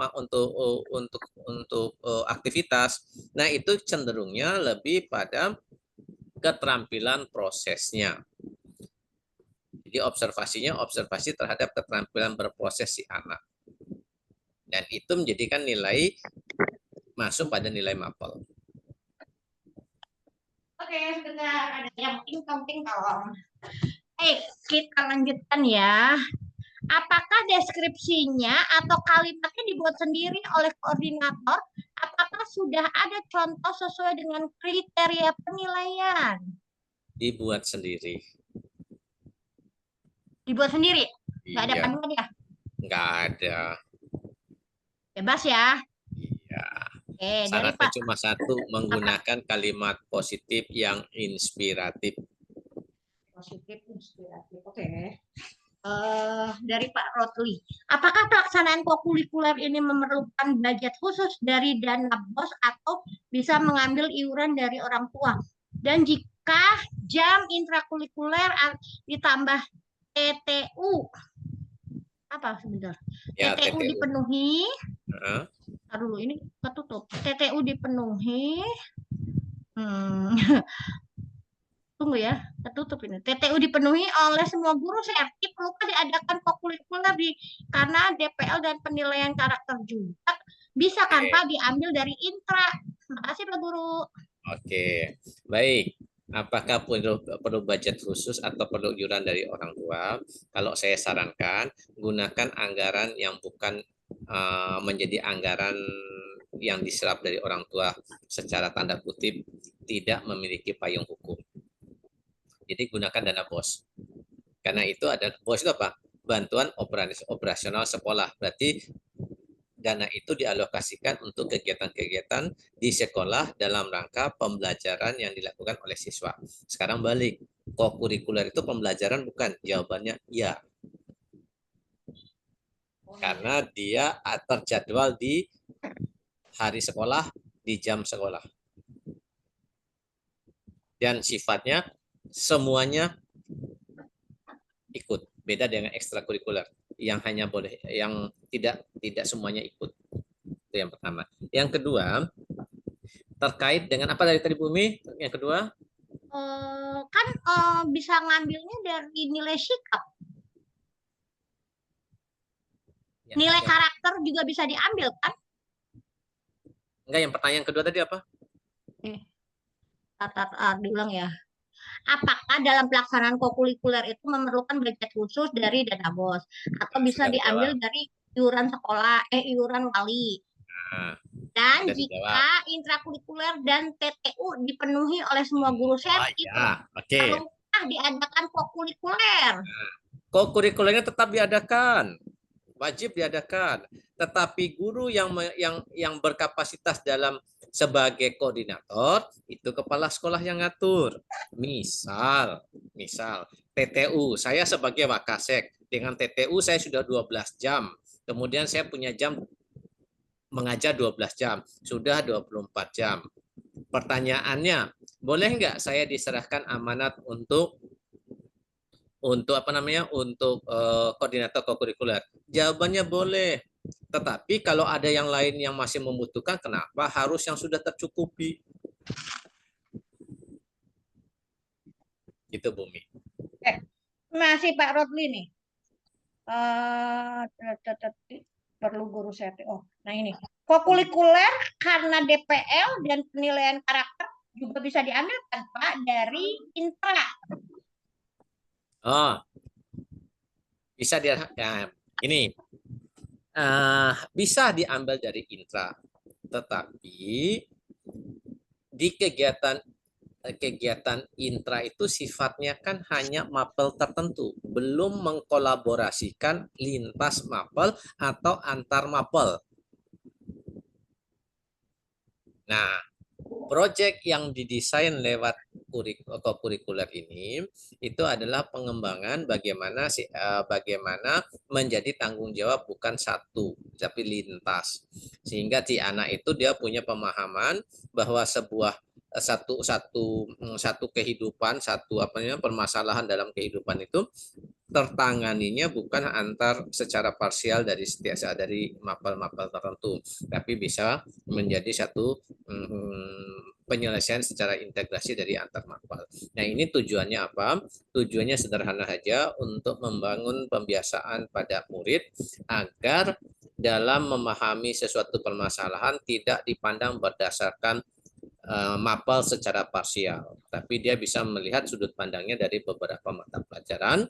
aktivitas. Nah, itu cenderungnya lebih pada keterampilan prosesnya. Jadi observasinya observasi terhadap keterampilan berproses si anak. Dan itu menjadikan nilai masuk pada nilai mapel. Oke, sebentar. Ada yang ting-tong. Kita lanjutkan ya. Apakah deskripsinya atau kalimatnya dibuat sendiri oleh koordinator? Apakah sudah ada contoh sesuai dengan kriteria penilaian? Dibuat sendiri. Dibuat sendiri? Nggak ada Iya, panduan ya? nggak ada. Bebas ya? Iya. Oke, dari Syaratnya Pak. cuma satu, menggunakan kalimat positif yang inspiratif. Positif, inspiratif. Oke. Dari Pak Rotli. Apakah pelaksanaan kokurikuler ini memerlukan budget khusus dari dana BOS atau bisa mengambil iuran dari orang tua? Dan jika jam intrakurikuler ditambah TTU, apa sebentar? Ya, TTU TTU. dipenuhi. Heeh. Dulu ini ketutup. TTU dipenuhi. Tunggu ya, tertutup ini. TTU dipenuhi oleh semua guru sertif, perlukah diadakan kokurikuler karena DPL dan penilaian karakter juga bisa kan Pak diambil dari intra. Terima kasih Pak Guru. Oke, baik. Apakah perlu budget khusus atau perlu iuran dari orang tua? Kalau saya sarankan, gunakan anggaran yang bukan menjadi anggaran yang diserap dari orang tua secara tanda kutip tidak memiliki payung hukum. Jadi gunakan dana BOS. Karena itu ada BOS itu apa? Bantuan operasional sekolah. Berarti dana itu dialokasikan untuk kegiatan-kegiatan di sekolah dalam rangka pembelajaran yang dilakukan oleh siswa. Sekarang balik, kokurikuler itu pembelajaran bukan? Jawabannya iya. Karena dia terjadwal di hari sekolah, di jam sekolah. Dan sifatnya semuanya ikut. Beda dengan ekstrakurikuler yang hanya boleh, yang tidak semuanya ikut. Itu yang pertama. Yang kedua, terkait dengan apa dari tadi Bumi? Yang kedua, Kan bisa ngambilnya dari nilai sikap. Nilai karakter juga bisa diambil kan? Enggak, yang pertanyaan kedua tadi apa? Diulang ya. apakah dalam pelaksanaan kokurikuler itu memerlukan budget khusus dari dana BOS atau bisa Sudah diambil dijawab. dari iuran sekolah, iuran wali. Nah, Dan sudah dijawab. jika intrakurikuler dan TTU dipenuhi oleh semua guru Oh sertif, ya, oke. perlukah diadakan kokurikuler? Kokurikulernya tetap diadakan, wajib diadakan. Tetapi guru yang berkapasitas dalam sebagai koordinator itu kepala sekolah yang ngatur. Misal TTU, saya sebagai Wakasek dengan TTU saya sudah 12 jam. Kemudian saya punya jam mengajar 12 jam, sudah 24 jam. Pertanyaannya, boleh nggak saya diserahkan amanat untuk koordinator kokurikuler? Jawabannya boleh. Tetapi kalau ada yang lain yang masih membutuhkan, kenapa harus yang sudah tercukupi? Gitu, Bumi. Masih Pak Rodli nih. Perlu guru sertif. Oh, nah ini. Kokurikuler karena DPL dan penilaian karakter juga bisa diambil kan Pak dari intra. Oh, bisa dia ya, ini bisa diambil dari intra, tetapi di kegiatan intra itu sifatnya kan hanya mapel tertentu, belum mengkolaborasikan lintas mapel atau antar mapel. Nah, proyek yang didesain lewat kokurikuler ini itu adalah pengembangan bagaimana menjadi tanggung jawab bukan satu tapi lintas, sehingga si anak itu dia punya pemahaman bahwa satu kehidupan, permasalahan dalam kehidupan itu tertanganinya bukan secara parsial dari mapel-mapel tertentu, tapi bisa menjadi satu penyelesaian secara integrasi dari antar mapel. Nah, ini tujuannya apa? Tujuannya sederhana saja, untuk membangun pembiasaan pada murid agar dalam memahami sesuatu permasalahan tidak dipandang berdasarkan mapel secara parsial, tapi dia bisa melihat sudut pandangnya dari beberapa mata pelajaran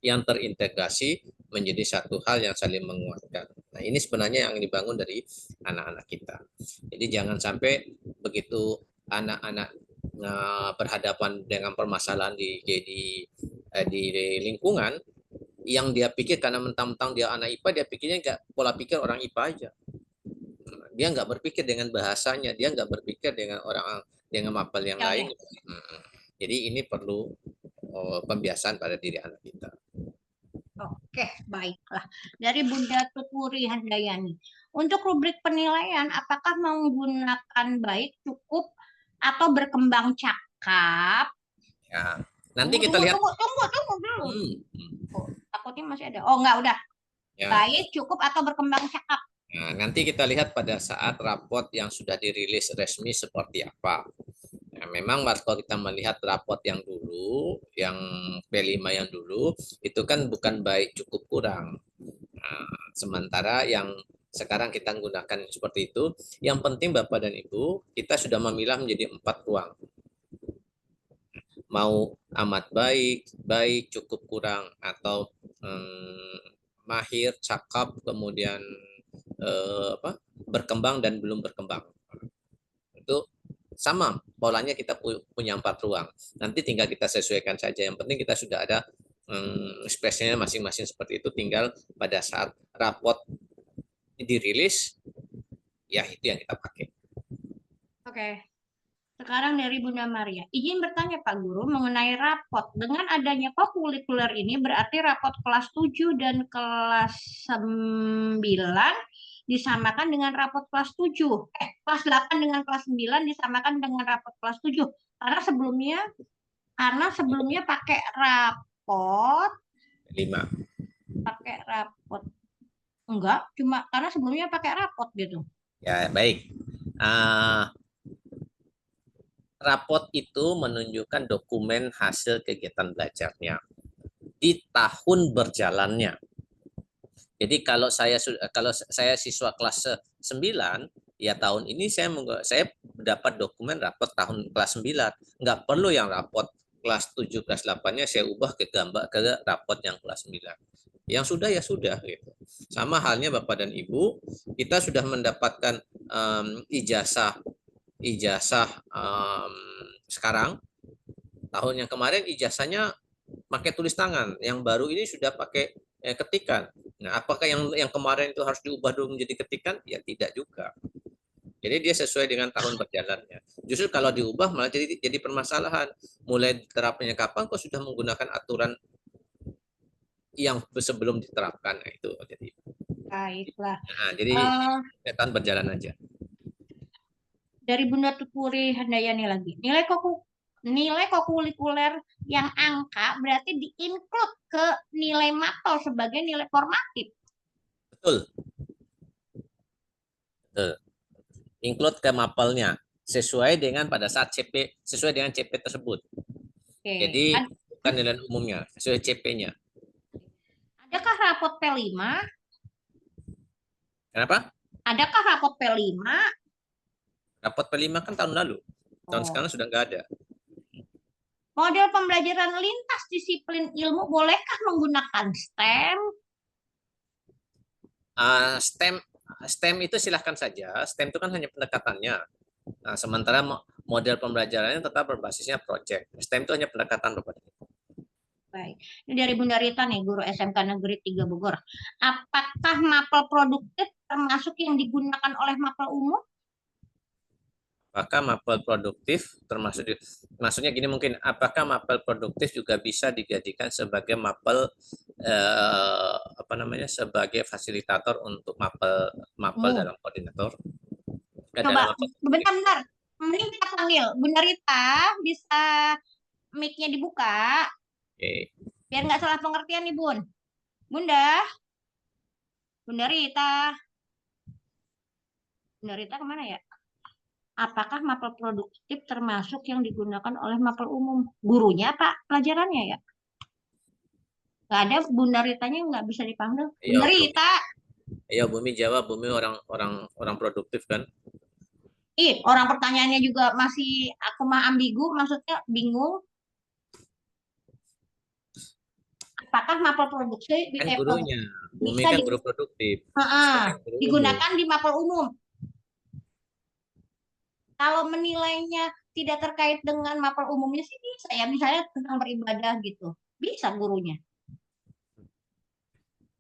yang terintegrasi menjadi satu hal yang saling menguatkan. Nah, ini sebenarnya yang dibangun dari anak-anak kita. Jadi jangan sampai begitu anak-anak berhadapan dengan permasalahan di lingkungan, yang dia pikir karena mentang-mentang dia anak IPA, dia pikirnya nggak pola pikir orang IPA aja. Dia nggak berpikir dengan bahasanya, dia nggak berpikir dengan mapel yang lain. Jadi ini perlu pembiasaan pada diri anak kita. Oke, baiklah. Dari Bunda Tuturi Handayani. Untuk rubrik penilaian, apakah menggunakan baik, cukup, atau berkembang cakap? Ya, nanti kita lihat. Tunggu dulu. Oh, takutnya masih ada. Oh, enggak, udah. Ya. Baik, cukup, atau berkembang cakap? Nah, nanti kita lihat pada saat raport yang sudah dirilis resmi seperti apa. Nah, memang kalau kita melihat raport yang dulu, yang P5 yang dulu, itu kan bukan baik, cukup, kurang. Nah, sementara yang sekarang kita gunakan seperti itu, yang penting Bapak dan Ibu, kita sudah memilah menjadi 4 ruang. Mau amat baik, cukup, kurang, atau mahir, cakap, kemudian berkembang dan belum berkembang. Itu sama polanya, kita punya 4 ruang. Nanti tinggal kita sesuaikan saja. Yang penting kita sudah ada spesialnya masing-masing seperti itu. Tinggal pada saat raport dirilis, ya itu yang kita pakai. Oke. Sekarang dari Bunda Maria. Izin bertanya Pak Guru mengenai raport. Dengan adanya kokurikuler ini berarti raport kelas 7 dan kelas 9 disamakan dengan raport kelas 7. Kelas 8 dengan kelas 9 disamakan dengan raport kelas 7. Karena sebelumnya pakai raport 5. Pakai raport. Enggak, cuma karena sebelumnya pakai raport gitu. Ya, baik. Raport itu menunjukkan dokumen hasil kegiatan belajarnya di tahun berjalannya. Jadi kalau saya siswa kelas 9, ya tahun ini saya dapat dokumen raport tahun kelas 9. Nggak perlu yang raport kelas 7, kelas 8-nya saya ubah ke rapot yang kelas 9. Yang sudah ya sudah gitu. Sama halnya Bapak dan Ibu, kita sudah mendapatkan ijazah sekarang. Tahun yang kemarin ijazahnya pakai tulis tangan, yang baru ini sudah pakai ketikan. Nah, apakah yang kemarin itu harus diubah dulu menjadi ketikan? Ya tidak juga. Jadi dia sesuai dengan tahun berjalannya. Justru kalau diubah malah jadi permasalahan. Mulai diterapkannya kapan kok sudah menggunakan aturan yang sebelum diterapkan. Nah, itu jadi. Baiklah. Nah, jadi tahun berjalan aja. Dari Bunda Tuturi Handayani lagi. Nilai kokurikuler yang angka berarti di-include ke nilai mapel sebagai nilai formatif. Betul. Betul. Include ke mapelnya sesuai dengan pada saat CP, sesuai dengan CP tersebut. Oke. Jadi bukan nilai umumnya, sesuai CP-nya. Adakah rapot P5? Kenapa? Adakah rapot P5? Rapot P5 kan tahun lalu. Tahun sekarang sudah nggak ada. Model pembelajaran lintas disiplin ilmu bolehkah menggunakan STEM? STEM itu silahkan saja. STEM itu kan hanya pendekatannya. Nah, sementara model pembelajarannya tetap berbasisnya project. STEM itu hanya pendekatan, Bapak. Baik. Ini dari Bunda Rita nih, guru SMK Negeri 3 Bogor. Apakah mapel produktif termasuk yang digunakan oleh mapel umum? Apakah mapel produktif termasuk maksudnya gini mungkin, apakah mapel produktif juga bisa dijadikan sebagai mapel sebagai fasilitator untuk mapel dalam koordinator? Coba bentar. Mending kita panggil Bunda Rita, bisa mic-nya dibuka. Oke. Biar nggak salah pengertian nih, Bun. Bunda Rita. Bunda Rita kemana ya? Apakah mapel produktif termasuk yang digunakan oleh mapel umum? Gurunya Pak, pelajarannya ya? Nggak ada, Bunda Ritanya nggak bisa dipanggil. Bunda Rita. Ayo Bumi jawab, Bumi orang produktif kan? Orang pertanyaannya juga masih aku mah ambigu, maksudnya bingung. Apakah mapel produktif Kan gurunya, Bumi kan guru produktif. Digunakan di mapel umum? Kalau menilainya tidak terkait dengan mapel umumnya sih bisa ya, misalnya tentang beribadah gitu, bisa gurunya.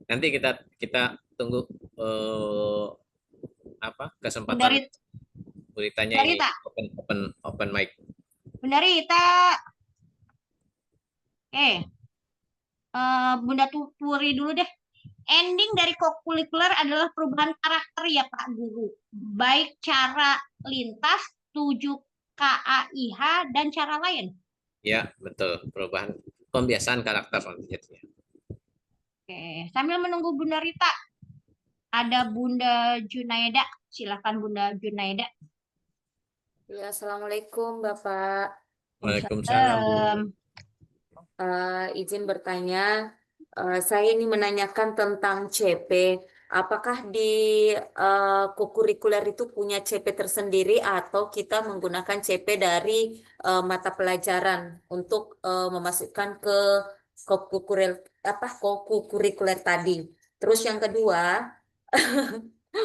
Nanti kita tunggu kesempatan beritanya ini open mic. Bunda Rita. Bunda Tuturi dulu deh. Ending dari kokurikuler adalah perubahan karakter ya Pak Guru. Baik cara lintas, 7 KAIH, dan cara lain. Ya, betul. Perubahan pembiasaan karakter selanjutnya. Oke, sambil menunggu Bunda Rita, ada Bunda Junaida. Silakan Bunda Junaida. Ya, Assalamualaikum Bapak. Waalaikumsalam. Izin bertanya, saya ini menanyakan tentang CP. Apakah di kokurikuler itu punya CP tersendiri atau kita menggunakan CP dari mata pelajaran untuk memasukkan ke kokurikuler tadi. Terus yang kedua,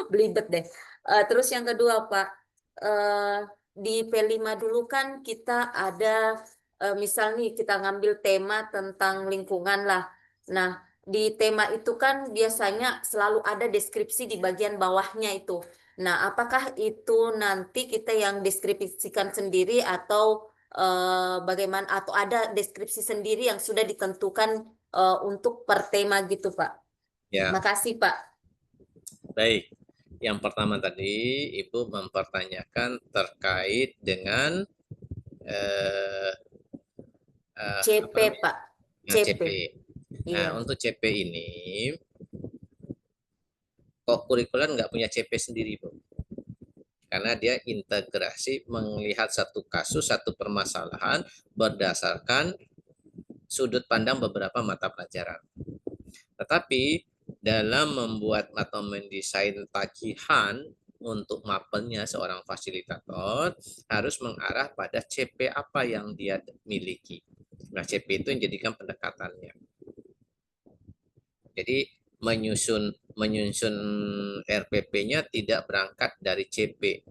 belibet deh. Terus yang kedua Pak, di P5 dulu kan kita ada misal nih kita ngambil tema tentang lingkungan lah. Nah, di tema itu kan biasanya selalu ada deskripsi di bagian bawahnya itu. Nah, apakah itu nanti kita yang deskripsikan sendiri atau bagaimana? Atau ada deskripsi sendiri yang sudah ditentukan untuk per tema gitu, Pak? Ya. Makasih, Pak. Baik. Yang pertama tadi Ibu mempertanyakan terkait dengan CP, Pak. CP. Nah, untuk CP ini kokurikuler nggak punya CP sendiri, Bu. Karena dia integrasi melihat satu kasus, satu permasalahan berdasarkan sudut pandang beberapa mata pelajaran. Tetapi dalam membuat atau mendesain tagihan untuk mapelnya seorang fasilitator harus mengarah pada CP apa yang dia miliki. Nah, CP itu yang jadikan pendekatannya. Jadi menyusun RPP-nya tidak berangkat dari CP,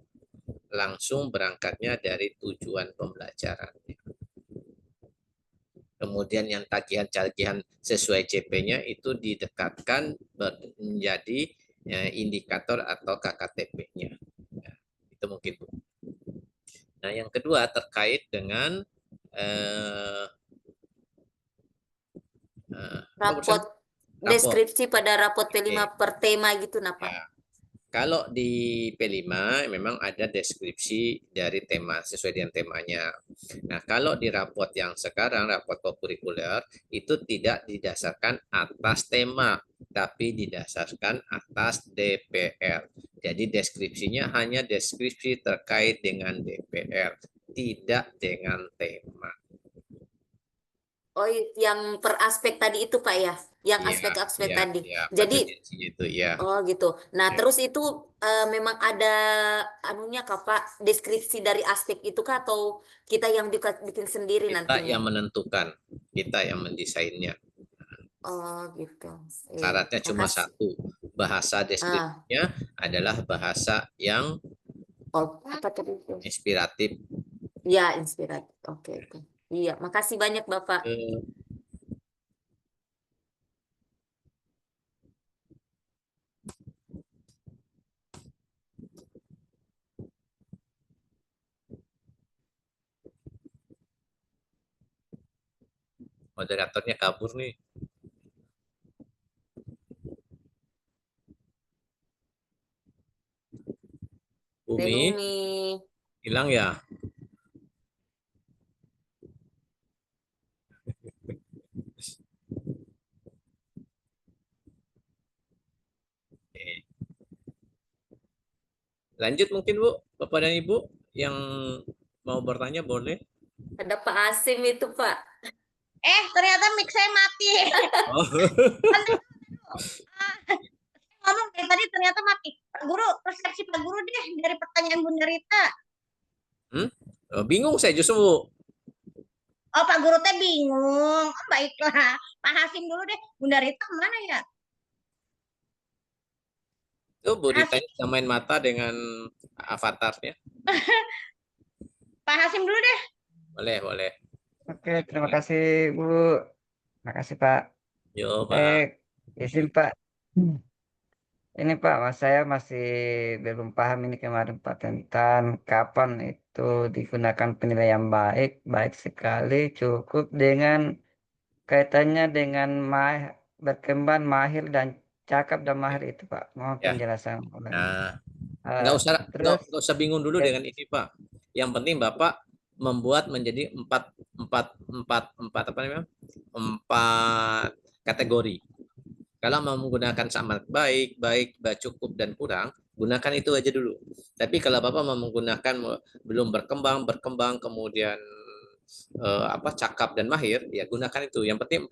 langsung berangkatnya dari tujuan pembelajaran. Kemudian yang tagihan-tagihan sesuai CP-nya itu didekatkan menjadi indikator atau KKTP-nya. Ya, itu mungkin, Bu. Nah, yang kedua terkait dengan Rapot deskripsi pada rapot P5 per tema gitu, Pak. Ya. Kalau di P5 memang ada deskripsi dari tema sesuai dengan temanya. Nah, kalau di rapot yang sekarang, rapot kurikuler, itu tidak didasarkan atas tema, tapi didasarkan atas DPR. Jadi deskripsinya hanya deskripsi terkait dengan DPR, tidak dengan tema. Oh, yang per aspek tadi itu, Pak, ya? Yang aspek-aspek tadi. Jadi, itu, ya. Oh gitu. Nah, terus itu memang ada anunya kah, Pak? Deskripsi dari aspek itu kah atau kita yang bikin sendiri Kita nantinya? yang menentukan, kita yang mendesainnya. Oh gitu. Syaratnya cuma satu, bahasa deskripsinya adalah bahasa yang apa tadi itu? Inspiratif. Ya, inspiratif. Oke. Iya, makasih banyak Bapak. Moderatornya kabur nih. Bumi hilang ya? Lanjut mungkin, Bu, Bapak dan Ibu yang mau bertanya boleh. Ada Pak Asim itu, Pak. Ternyata mic saya mati. Ngomong dari tadi ternyata mati. Pak Guru, persepsi Pak Guru deh dari pertanyaan Bunda Rita. Bingung saya justru, Bu. Oh, Pak Guru teh bingung. Oh, baiklah. Pak Hasim dulu deh. Bunda Rita mana ya? Itu Bu Rita samain mata dengan avatarnya. Pak Hasim dulu deh. Boleh. Oke, terima kasih Bu. Terima kasih Pak. Yo, Pak. Izin Pak. Ini Pak, saya masih belum paham ini kemarin Pak tentang kapan itu digunakan penilaian baik sekali, cukup dengan kaitannya dengan berkembang, mahir dan cakap dan mahir itu Pak. Mohon penjelasan. Nah, nggak usah bingung dulu dengan ini Pak. Yang penting Bapak membuat menjadi empat kategori. Kalau mau menggunakan sangat baik, cukup dan kurang, gunakan itu aja dulu. Tapi kalau Bapak mau menggunakan belum berkembang, kemudian cakap dan mahir, ya gunakan itu. Yang penting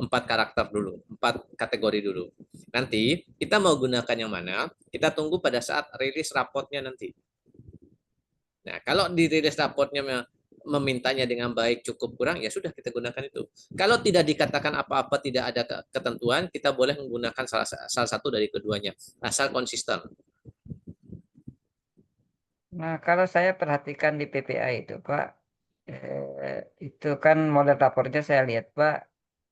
empat karakter dulu, 4 kategori dulu. Nanti kita mau gunakan yang mana, kita tunggu pada saat rilis raportnya nanti. Nah, kalau di rilis raportnya memintanya dengan baik, cukup, kurang, ya sudah kita gunakan itu. Kalau tidak dikatakan apa-apa, tidak ada ketentuan, kita boleh menggunakan salah satu dari keduanya, asal konsisten. Nah, kalau saya perhatikan di PPA itu, Pak, itu kan model raportnya saya lihat, Pak,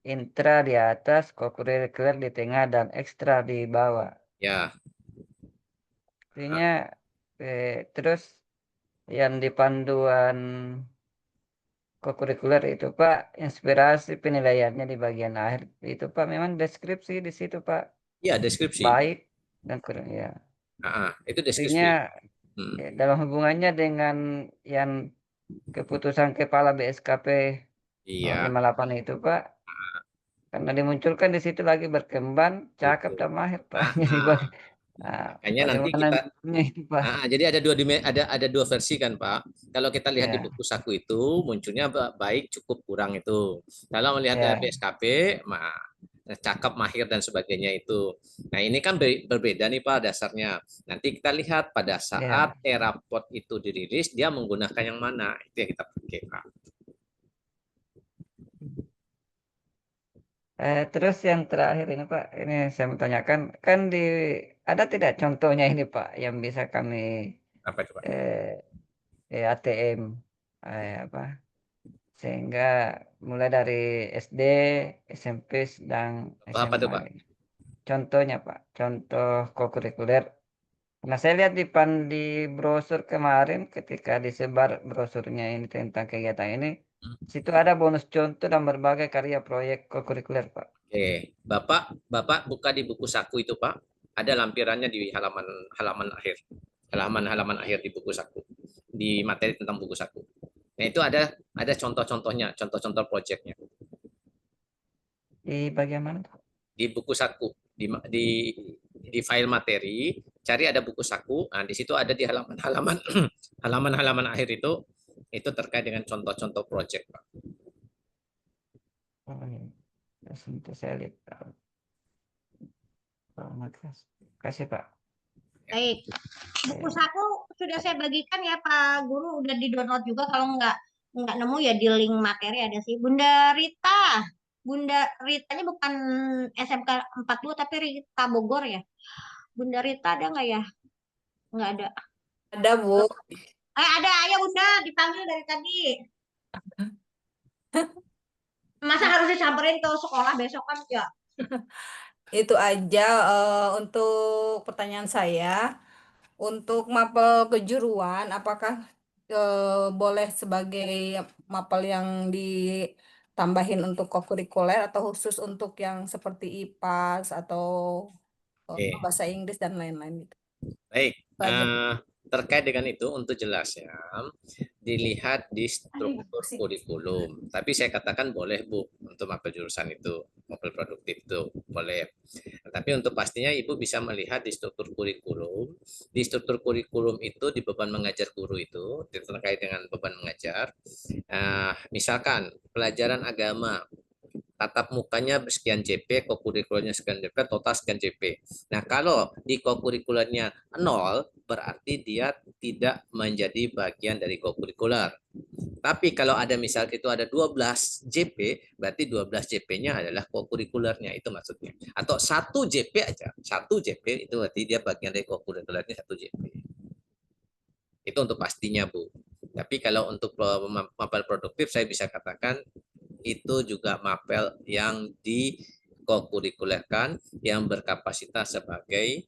intra di atas, kokurikuler di tengah, dan ekstra di bawah. Ya. Artinya, terus yang di panduan kokurikuler itu Pak, inspirasi penilaiannya di bagian akhir itu Pak, memang deskripsi di situ Pak. Iya, deskripsi. Baik dan kurang ya. Itu deskripsi. Artinya dalam hubungannya dengan yang keputusan kepala BSKP 58 itu Pak, karena dimunculkan di situ lagi berkembang, cakep dan mahir Pak. Makanya nanti kita jadi ada dua versi kan Pak. Kalau kita lihat di buku saku itu munculnya baik, cukup, kurang itu. Kalau melihat BSKP, cakep, mahir dan sebagainya itu. Nah, ini kan berbeda nih Pak dasarnya. Nanti kita lihat pada saat raport itu dirilis dia menggunakan yang mana. Itu yang kita pakai Pak. Terus yang terakhir ini Pak, ini saya mau tanyakan, kan ada tidak contohnya ini Pak yang bisa kami Apa coba? ATM apa sehingga mulai dari SD, SMP, sedang Apa tuh SMA. Pak? Contohnya Pak, contoh kokurikuler. Nah, saya lihat di brosur kemarin ketika disebar brosurnya ini tentang kegiatan ini, situ ada bonus contoh dan berbagai karya proyek kokurikuler, Pak. Oke, Bapak buka di buku saku itu Pak, ada lampirannya di halaman akhir, halaman akhir di buku saku, di materi tentang buku saku. Nah itu ada contoh-contohnya, contoh-contoh proyeknya Di bagian mana, Pak? di buku saku, di file materi, cari ada buku saku. Nah di situ ada di halaman-halaman halaman-halaman akhir itu terkait dengan contoh-contoh proyek Pak. Oh, iya. Terus saya lihat. Terima kasih, Pak. Baik, buku saku sudah saya bagikan ya Pak Guru, udah di-download juga. Kalau nggak nemu ya di link materi ada sih. Bunda Ritanya bukan SMK 42 tapi Rita Bogor ya. Bunda Rita ada nggak ya? Nggak ada. Ada, Bu. Ada, ayo Bunda dipanggil dari tadi. Masa harus disamperin ke sekolah besok kan ya? Itu aja untuk pertanyaan saya. Untuk mapel kejuruan, apakah boleh sebagai mapel yang ditambahin untuk kokurikuler atau khusus untuk yang seperti IPAS atau Oke. bahasa Inggris dan lain-lain gitu? Baik, Itu aja. terkait dengan itu untuk jelasnya dilihat di struktur kurikulum. Tapi saya katakan boleh Bu untuk mapel jurusan itu, mapel produktif itu boleh. Tapi untuk pastinya Ibu bisa melihat di struktur kurikulum. Di struktur kurikulum itu di beban mengajar guru itu terkait dengan beban mengajar. Misalkan pelajaran agama, tatap mukanya sekian JP, kokurikulernya sekian JP, total sekian JP. Nah, kalau di kokurikulernya 0, berarti dia tidak menjadi bagian dari kokurikuler. Tapi kalau ada misal itu ada 12 JP, berarti 12 JP-nya adalah kokurikulernya, itu maksudnya. Atau 1 JP aja, 1 JP itu berarti dia bagian dari kokurikulernya 1 JP. Itu untuk pastinya, Bu. Tapi kalau untuk mapel produktif, saya bisa katakan itu juga mapel yang dikokurikulerkan yang berkapasitas sebagai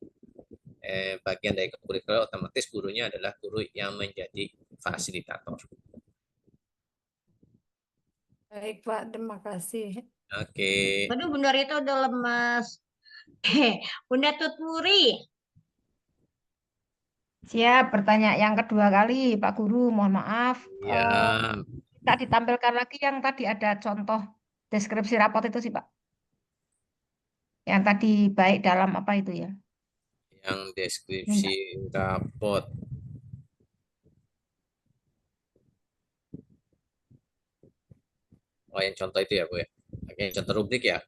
bagian dari kokurikuler, otomatis gurunya adalah guru yang menjadi fasilitator. Baik, Pak. Terima kasih. Oke. Aduh, Bunda Rita udah lemas. Bunda Tuturi. Siap, bertanya yang kedua kali, Pak Guru. Mohon maaf. Ya. Tak ditampilkan lagi yang tadi ada contoh deskripsi rapot itu sih, Pak. Yang tadi baik dalam apa itu ya? Yang deskripsi rapot. Oh, yang contoh itu ya, Bu ya. Yang contoh rubrik ya.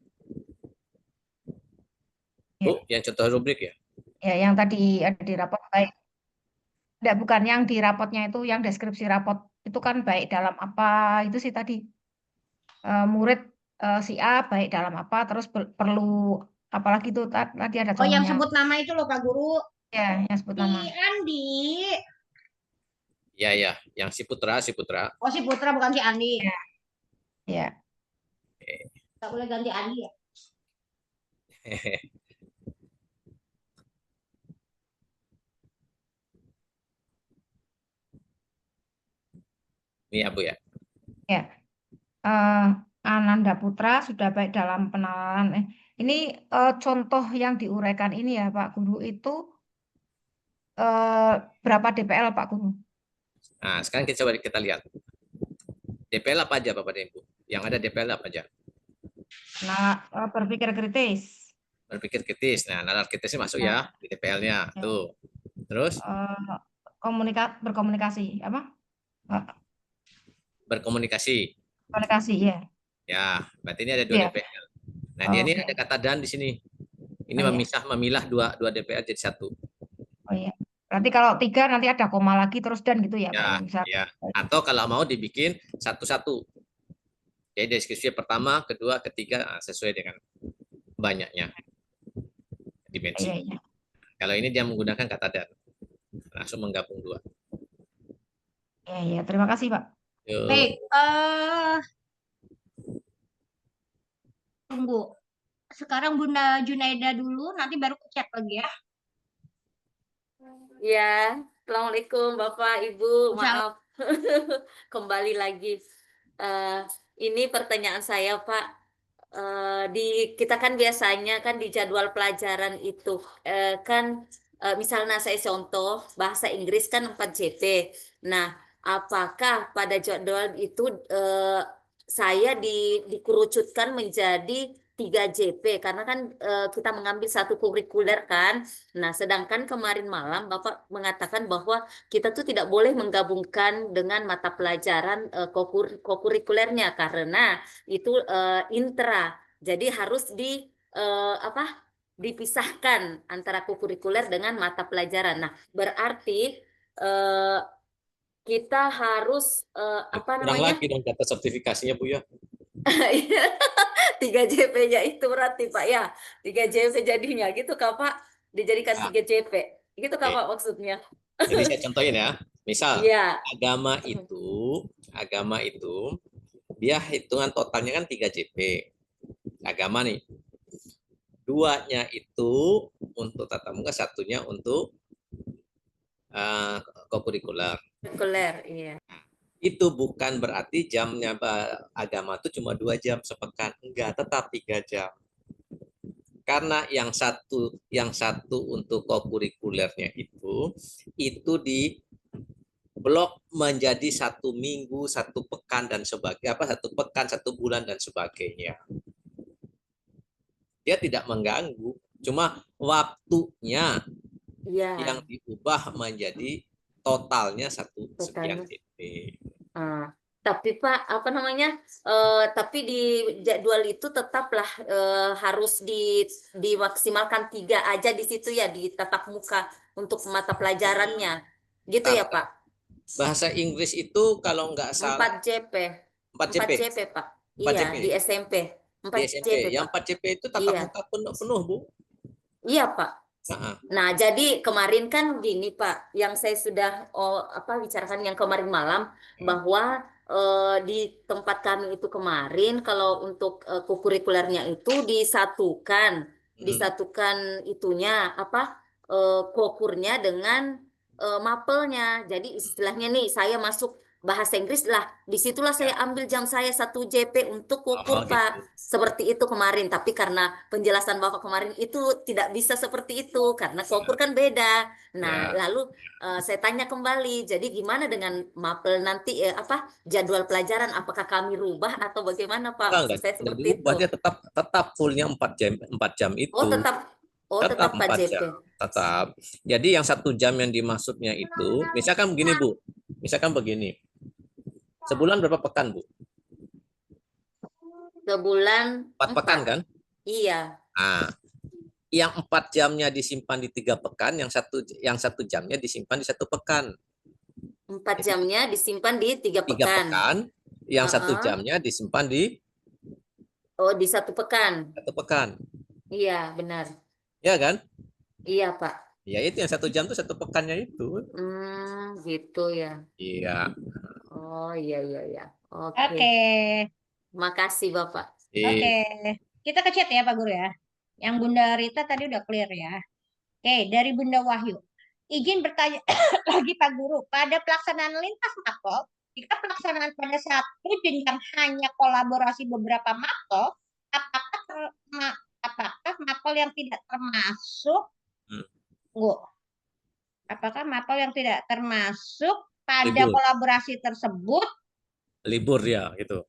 Bu, yang contoh rubrik ya. Ya, yang tadi ada di rapot baik. Tidak, bukan yang di rapotnya itu, yang deskripsi rapot itu kan baik dalam apa itu sih tadi. Murid si A baik dalam apa, terus perlu apalagi itu tadi ada Oh, yang contohnya. sebut nama itu loh Pak Guru. Ya, yang sebut nama. Si Andi. Ya, yang si Putra. Oh, si Putra bukan si Andi. Ya. Ya. Nggak boleh ganti Andi ya. Iya, Bu ya. Ya. Ananda Putra sudah baik dalam penalaran. Ini contoh yang diuraikan ini ya Pak Guru itu berapa DPL Pak Guru? Nah, sekarang kita lihat. DPL apa aja Bapak dan Ibu? Yang ada DPL apa aja? Nah, berpikir kritis. Berpikir kritis. Nah, nalar kritisnya masuk ya di DPL-nya. Ya. Tuh. Terus? Berkomunikasi apa? Berkomunikasi. Komunikasi ya. Ya, berarti ini ada 2 DPL. Nah, dia ini ada kata dan di sini. Ini memilah dua DPL jadi 1. Oh iya. Berarti kalau 3 nanti ada koma lagi terus dan gitu ya, Pak? Ya. Atau kalau mau dibikin 1-1. Jadi deskripsi pertama, kedua, ketiga sesuai dengan banyaknya dimensi. Iya. Kalau ini dia menggunakan kata dan, langsung menggabung dua. Iya. Terima kasih, Pak. Yuk. Baik, tunggu. Sekarang Bunda Junaida dulu, nanti baru ke chat lagi ya. Ya, Assalamualaikum Bapak, Ibu, maaf. Kembali lagi. Ini pertanyaan saya, Pak. Kita kan biasanya kan di jadwal pelajaran itu misalnya saya contoh bahasa Inggris kan 4 JP. Nah, apakah pada jadwal itu saya dikerucutkan menjadi 3 JP karena kan kita mengambil satu kurikuler kan. Nah, sedangkan kemarin malam Bapak mengatakan bahwa kita tuh tidak boleh menggabungkan dengan mata pelajaran kokurikulernya karena itu intra. Jadi harus dipisahkan antara kokurikuler dengan mata pelajaran. Nah, berarti kita harus Kurang lagi dong data sertifikasinya, Bu ya. 3 JP-nya itu berarti Pak ya. 3 JP jadinya gitu Kak Pak. Dijadikan 3 JP. Gitu Kak Pak maksudnya. Jadi saya contohin ya. Misal Iya. agama itu dia hitungan totalnya kan 3 JP. Agama nih. 2-nya itu untuk tatap muka, 1-nya untuk kokurikuler. Kokurikuler, iya. Itu bukan berarti jamnya agama itu cuma 2 jam sepekan, enggak, tetap 3 jam. Karena yang satu untuk kokurikulernya itu di blok menjadi 1 minggu, 1 pekan dan sebagainya, 1 pekan, 1 bulan dan sebagainya. Dia tidak mengganggu, cuma waktunya yang diubah menjadi totalnya sekian JP. Tapi Pak, tapi di jadwal itu tetaplah harus dimaksimalkan 3 aja di situ ya, di tatap muka untuk mata pelajarannya. Gitu ya Pak? Bahasa Inggris itu kalau nggak salah 4 JP. 4 JP, Pak. 4 Iya, JP. di SMP. 4 Di SMP. JP, Yang Pak. 4 JP itu tatap muka penuh, Bu. Iya, Pak. Nah, jadi kemarin kan gini Pak, yang saya sudah bicarakan yang kemarin malam bahwa di tempat kami itu kemarin kalau untuk kokurikulernya itu disatukan itunya kokurnya dengan mapelnya. Jadi istilahnya nih saya masuk bahasa Inggris lah, disitulah saya ambil jam saya 1 JP untuk kokur Pak. Gitu. Seperti itu kemarin, tapi karena penjelasan Bapak kemarin itu tidak bisa seperti itu karena kokur kan beda. Nah, lalu saya tanya kembali, jadi gimana dengan mapel nanti jadwal pelajaran, apakah kami rubah atau bagaimana Pak? Maksud saya seperti itu. Dia tetap fullnya 4 jam itu. Tetap 4 JP. Jam. Tetap. Jadi yang 1 jam yang dimaksudnya itu, misalkan begini Bu, sebulan berapa pekan Bu? Sebulan 4 pekan kan? Iya. Nah, yang 4 jamnya disimpan di 3 pekan, yang satu jamnya disimpan di 1 pekan. 4 jamnya disimpan di 3 pekan. Yang 1 jamnya disimpan di di 1 pekan. 1 pekan. Iya, benar. Iya kan? Iya, Pak. Ya itu yang 1 jam tuh 1 pekannya itu. Gitu ya. Iya. Oh, iya. Oke. Makasih Bapak. Oke. Kita ke chat ya Pak Guru ya. Yang Bunda Rita tadi udah clear ya. Oke, dari Bunda Wahyu. Izin bertanya lagi Pak Guru, pada pelaksanaan lintas mapel, jika pelaksanaan pada satu jenjang hanya kolaborasi beberapa mapel, apakah mapel yang tidak termasuk apakah mapel yang tidak termasuk pada kolaborasi tersebut libur ya gitu.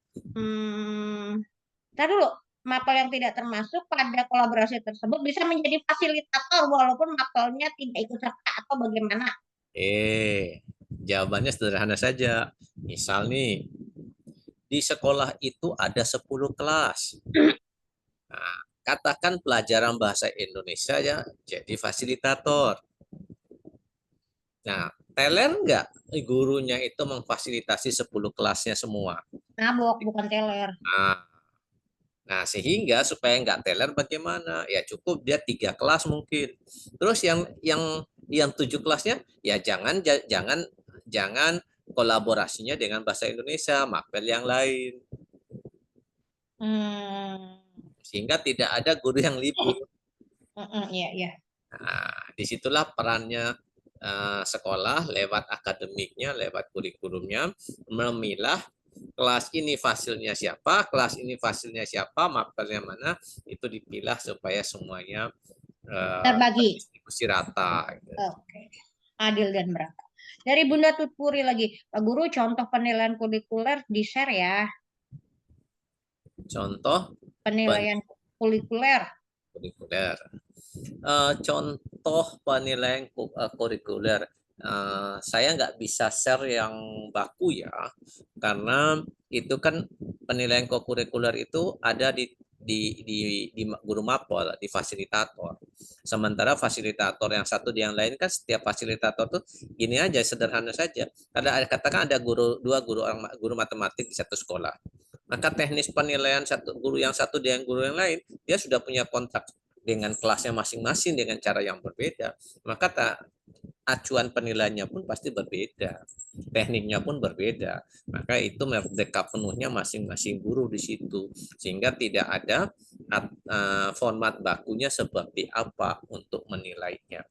Ntar dulu, mapel yang tidak termasuk pada kolaborasi tersebut bisa menjadi fasilitator walaupun mapelnya tidak ikut serta atau bagaimana? Jawabannya sederhana saja. Misal nih, di sekolah itu ada 10 kelas. Nah, katakan pelajaran bahasa Indonesia ya jadi fasilitator. Nah, Teler nggak gurunya itu memfasilitasi 10 kelasnya semua? Nabok, bukan teler. Nah, sehingga supaya nggak teler bagaimana? Ya cukup dia 3 kelas mungkin. Terus yang 7 kelasnya ya jangan kolaborasinya dengan bahasa Indonesia, mapel yang lain. Sehingga tidak ada guru yang libur. Iya, iya. Nah, disitulah perannya sekolah lewat akademiknya, lewat kurikulumnya, memilah kelas ini fasilnya siapa, kelas ini fasilnya siapa, mapelnya mana, itu dipilah supaya semuanya Terbagi. distribusi rata. Gitu. Oke. Adil dan merata. Dari Bunda Tutpuri lagi, Pak Guru, contoh penilaian kurikuler di-share ya. Contoh Penilaian kurikuler. Contoh penilaian kurikuler. Saya nggak bisa share yang baku ya, karena itu kan penilaian kurikuler itu ada di guru mapel, di fasilitator. Sementara fasilitator yang satu di yang lain kan setiap fasilitator tuh gini aja, sederhana saja. Katakan ada dua guru matematik di satu sekolah. Maka teknis penilaian guru yang satu dengan guru yang lain, dia sudah punya kontrak dengan kelasnya masing-masing dengan cara yang berbeda. Maka acuan penilaiannya pun pasti berbeda, tekniknya pun berbeda. Maka itu merdeka penuhnya masing-masing guru di situ, sehingga tidak ada format bakunya seperti apa untuk menilainya,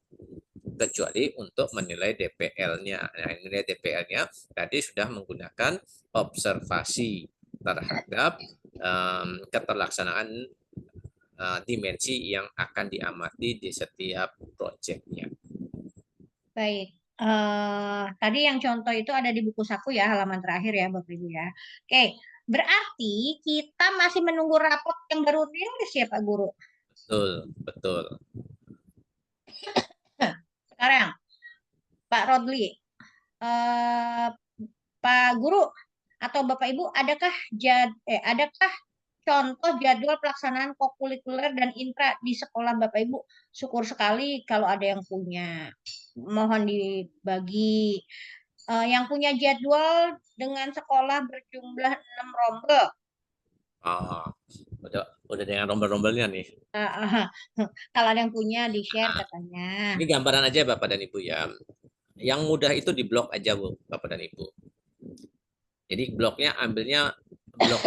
kecuali untuk menilai DPL-nya. Nah, nilai DPL-nya tadi sudah menggunakan observasi terhadap keterlaksanaan dimensi yang akan diamati di setiap proyeknya. Baik. Tadi yang contoh itu ada di buku saku ya, halaman terakhir ya, Bapak Ibu ya. Oke, berarti kita masih menunggu rapot yang baru rilis ya, Pak Guru? Betul, betul. Sekarang, Pak Rodli, Pak Guru atau Bapak Ibu, adakah contoh jadwal pelaksanaan kokurikuler dan intra di sekolah Bapak Ibu? Syukur sekali kalau ada yang punya. Mohon dibagi. Yang punya jadwal dengan sekolah berjumlah 6 rombel. Udah dengan rombel-rombelnya nih. Kalau ada yang punya di-share katanya. Ini gambaran aja Bapak dan Ibu ya. Yang mudah itu di blok aja Bu, Bapak dan Ibu. Jadi bloknya ambilnya blok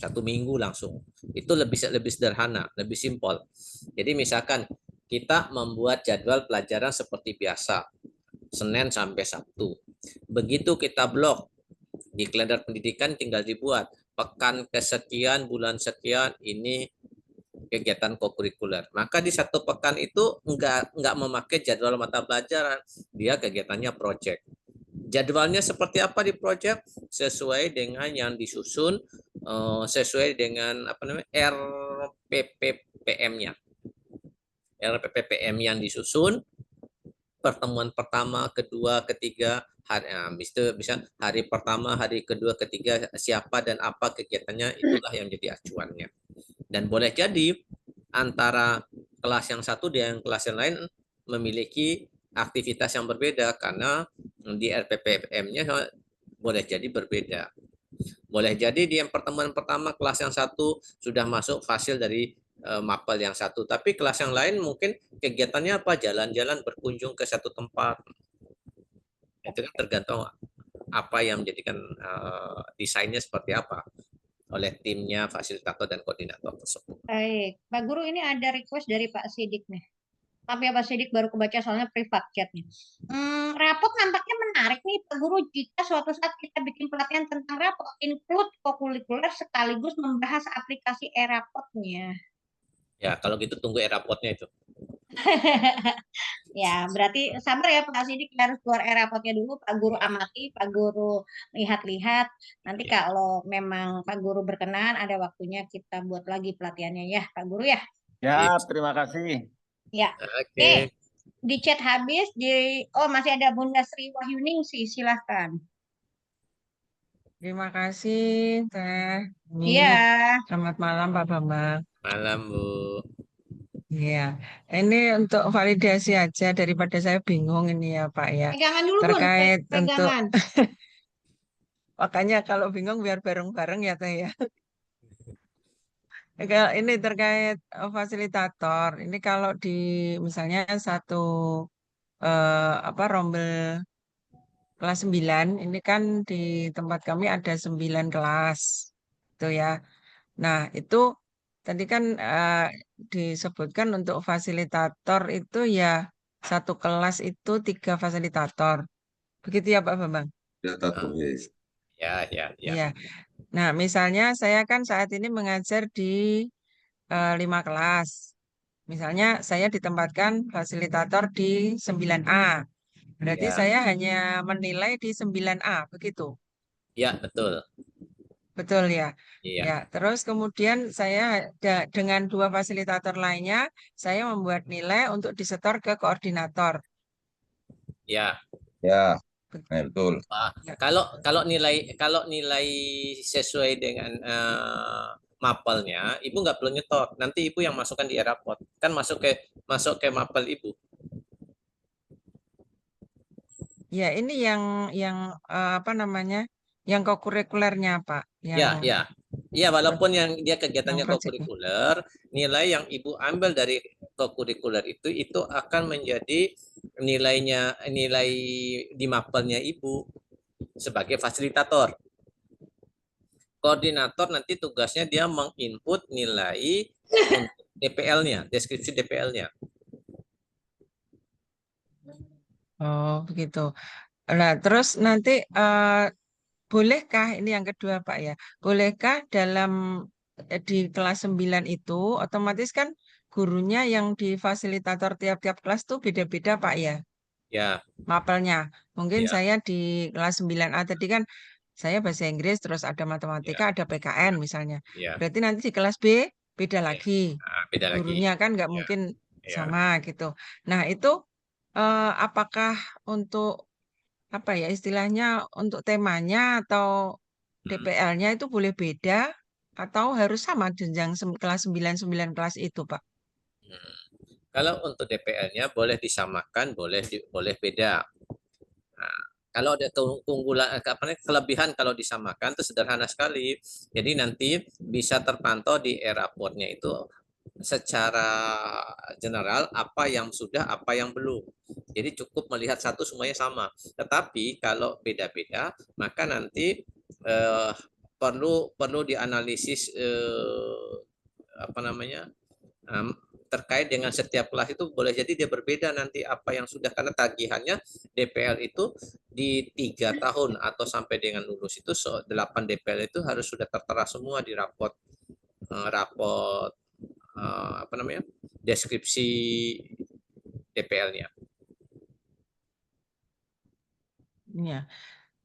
1 minggu langsung. Itu lebih sederhana, lebih simpel. Jadi misalkan kita membuat jadwal pelajaran seperti biasa, Senin sampai Sabtu. Begitu kita blok di kalender pendidikan tinggal dibuat pekan kesekian, bulan sekian ini kegiatan kokurikuler. Maka di 1 pekan itu enggak memakai jadwal mata pelajaran, dia kegiatannya proyek. Jadwalnya seperti apa di proyek? Sesuai dengan yang disusun, sesuai dengan RPPPM-nya. RPPPM yang disusun, pertemuan pertama, kedua, ketiga, bisa hari pertama, hari kedua, ketiga, siapa dan apa kegiatannya, itulah yang jadi acuannya. Dan boleh jadi antara kelas yang satu dengan kelas yang lain memiliki aktivitas yang berbeda karena di RPPM-nya boleh jadi berbeda. Boleh jadi di yang pertemuan pertama kelas yang satu sudah masuk fasil dari mapel yang satu, tapi kelas yang lain mungkin kegiatannya apa? Jalan-jalan berkunjung ke satu tempat. Itu kan tergantung apa yang menjadikan desainnya seperti apa oleh timnya, fasilitator dan koordinator tersebut. Baik, Pak Guru, ini ada request dari Pak Sidik nih. Tapi Pak Sidik baru kebaca soalnya privat chatnya. Rapot nampaknya menarik nih Pak Guru, jika suatu saat kita bikin pelatihan tentang rapot, include kokurikuler sekaligus membahas aplikasi e-rapotnya. Ya, kalau gitu tunggu e-rapotnya itu. Ya, berarti sabar ya Pak Sidik, harus keluar e-rapotnya dulu, Pak Guru amati, Pak Guru lihat-lihat. Nanti kalau memang Pak Guru berkenan, ada waktunya kita buat lagi pelatihannya ya Pak Guru ya. Ya, terima kasih. Ya, oke. Di chat habis, masih ada Bunda Sri Wahyuning sih, silahkan. Terima kasih, Teh. Iya. Selamat malam, Pak Bambang. Malam, Bu. Iya, ini untuk validasi aja daripada saya bingung ini ya Pak ya. Pegangan dulu, Bun. Terkait untuk Pegangan. makanya kalau bingung biar bareng-bareng ya Teh ya. Ini terkait fasilitator. Ini kalau di misalnya satu rombel kelas 9 ini kan di tempat kami ada 9 kelas. Itu ya. Nah, itu tadi kan disebutkan untuk fasilitator itu ya satu kelas itu 3 fasilitator. Begitu ya Pak Bambang? Ya, ya, ya. Iya. Nah, misalnya saya kan saat ini mengajar di 5 kelas. Misalnya saya ditempatkan fasilitator di 9A. Berarti Ya, saya hanya menilai di 9A, begitu. ya, betul. Betul ya. Iya, Ya, terus kemudian saya dengan 2 fasilitator lainnya, saya membuat nilai untuk disetor ke koordinator. ya. Ya, Betul. betul. Ya. Kalau nilai sesuai dengan mapelnya, ibu nggak perlu nyetor. Nanti ibu yang masukkan di e-raport, kan masuk ke mapel ibu. Ya, ini yang apa namanya? Yang kokurikulernya, Pak. Ya, ya, ya. Walaupun yang dia kegiatannya project. kokurikuler, nilai yang ibu ambil dari kokurikuler itu akan menjadi nilai di mapelnya ibu sebagai fasilitator. Koordinator nanti tugasnya dia menginput nilai untuk DPL-nya, deskripsi DPL-nya. Oh, begitu. Nah, terus nanti bolehkah ini yang kedua, Pak ya? Bolehkah dalam di kelas 9 itu otomatis kan gurunya yang di fasilitator tiap-tiap kelas tuh beda-beda, Pak ya? Ya, Mapelnya. Mungkin ya, saya di kelas 9A tadi kan saya bahasa Inggris, terus ada matematika, ada PKN misalnya. ya. Berarti nanti di kelas B beda lagi. Nah, beda lagi. Gurunya kan nggak Ya, mungkin ya. sama gitu. Nah, itu apakah untuk apa ya istilahnya untuk temanya atau DPL-nya itu boleh beda atau harus sama jenjang kelas 9 kelas itu, Pak? Kalau untuk DPL-nya boleh disamakan, boleh beda. Nah, kalau ada keunggulan, kelebihan kalau disamakan itu sederhana sekali. Jadi nanti bisa terpantau di e-raportnya itu secara general apa yang sudah, apa yang belum. Jadi cukup melihat satu semuanya sama. Tetapi kalau beda-beda, maka nanti perlu dianalisis apa namanya terkait dengan setiap kelas itu boleh jadi dia berbeda nanti apa yang sudah karena tagihannya DPL itu di 3 tahun atau sampai dengan lulus itu 8 DPL itu harus sudah tertera semua di raport apa namanya deskripsi DPL-nya. Ya.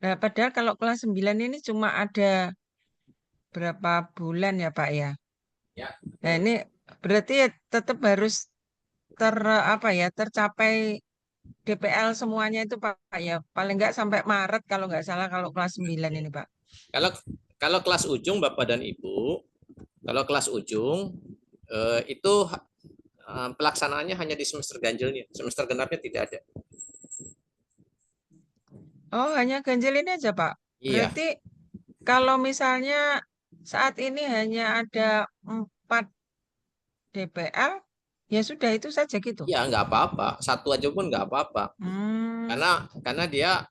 Nah, padahal kalau kelas 9 ini cuma ada berapa bulan ya, Pak ya? Ya. Nah, ini berarti tetap harus tercapai DPL semuanya itu Pak ya. Paling nggak sampai Maret kalau nggak salah kalau kelas 9 ini, Pak. Kalau kelas ujung Bapak dan Ibu, kalau kelas ujung itu pelaksanaannya hanya di semester ganjilnya, semester genapnya tidak ada. Oh, hanya ganjil ini aja, Pak. Iya. Berarti kalau misalnya saat ini hanya ada 4 DPL, ya sudah itu saja gitu. Ya nggak apa-apa, satu aja pun nggak apa-apa. Karena dia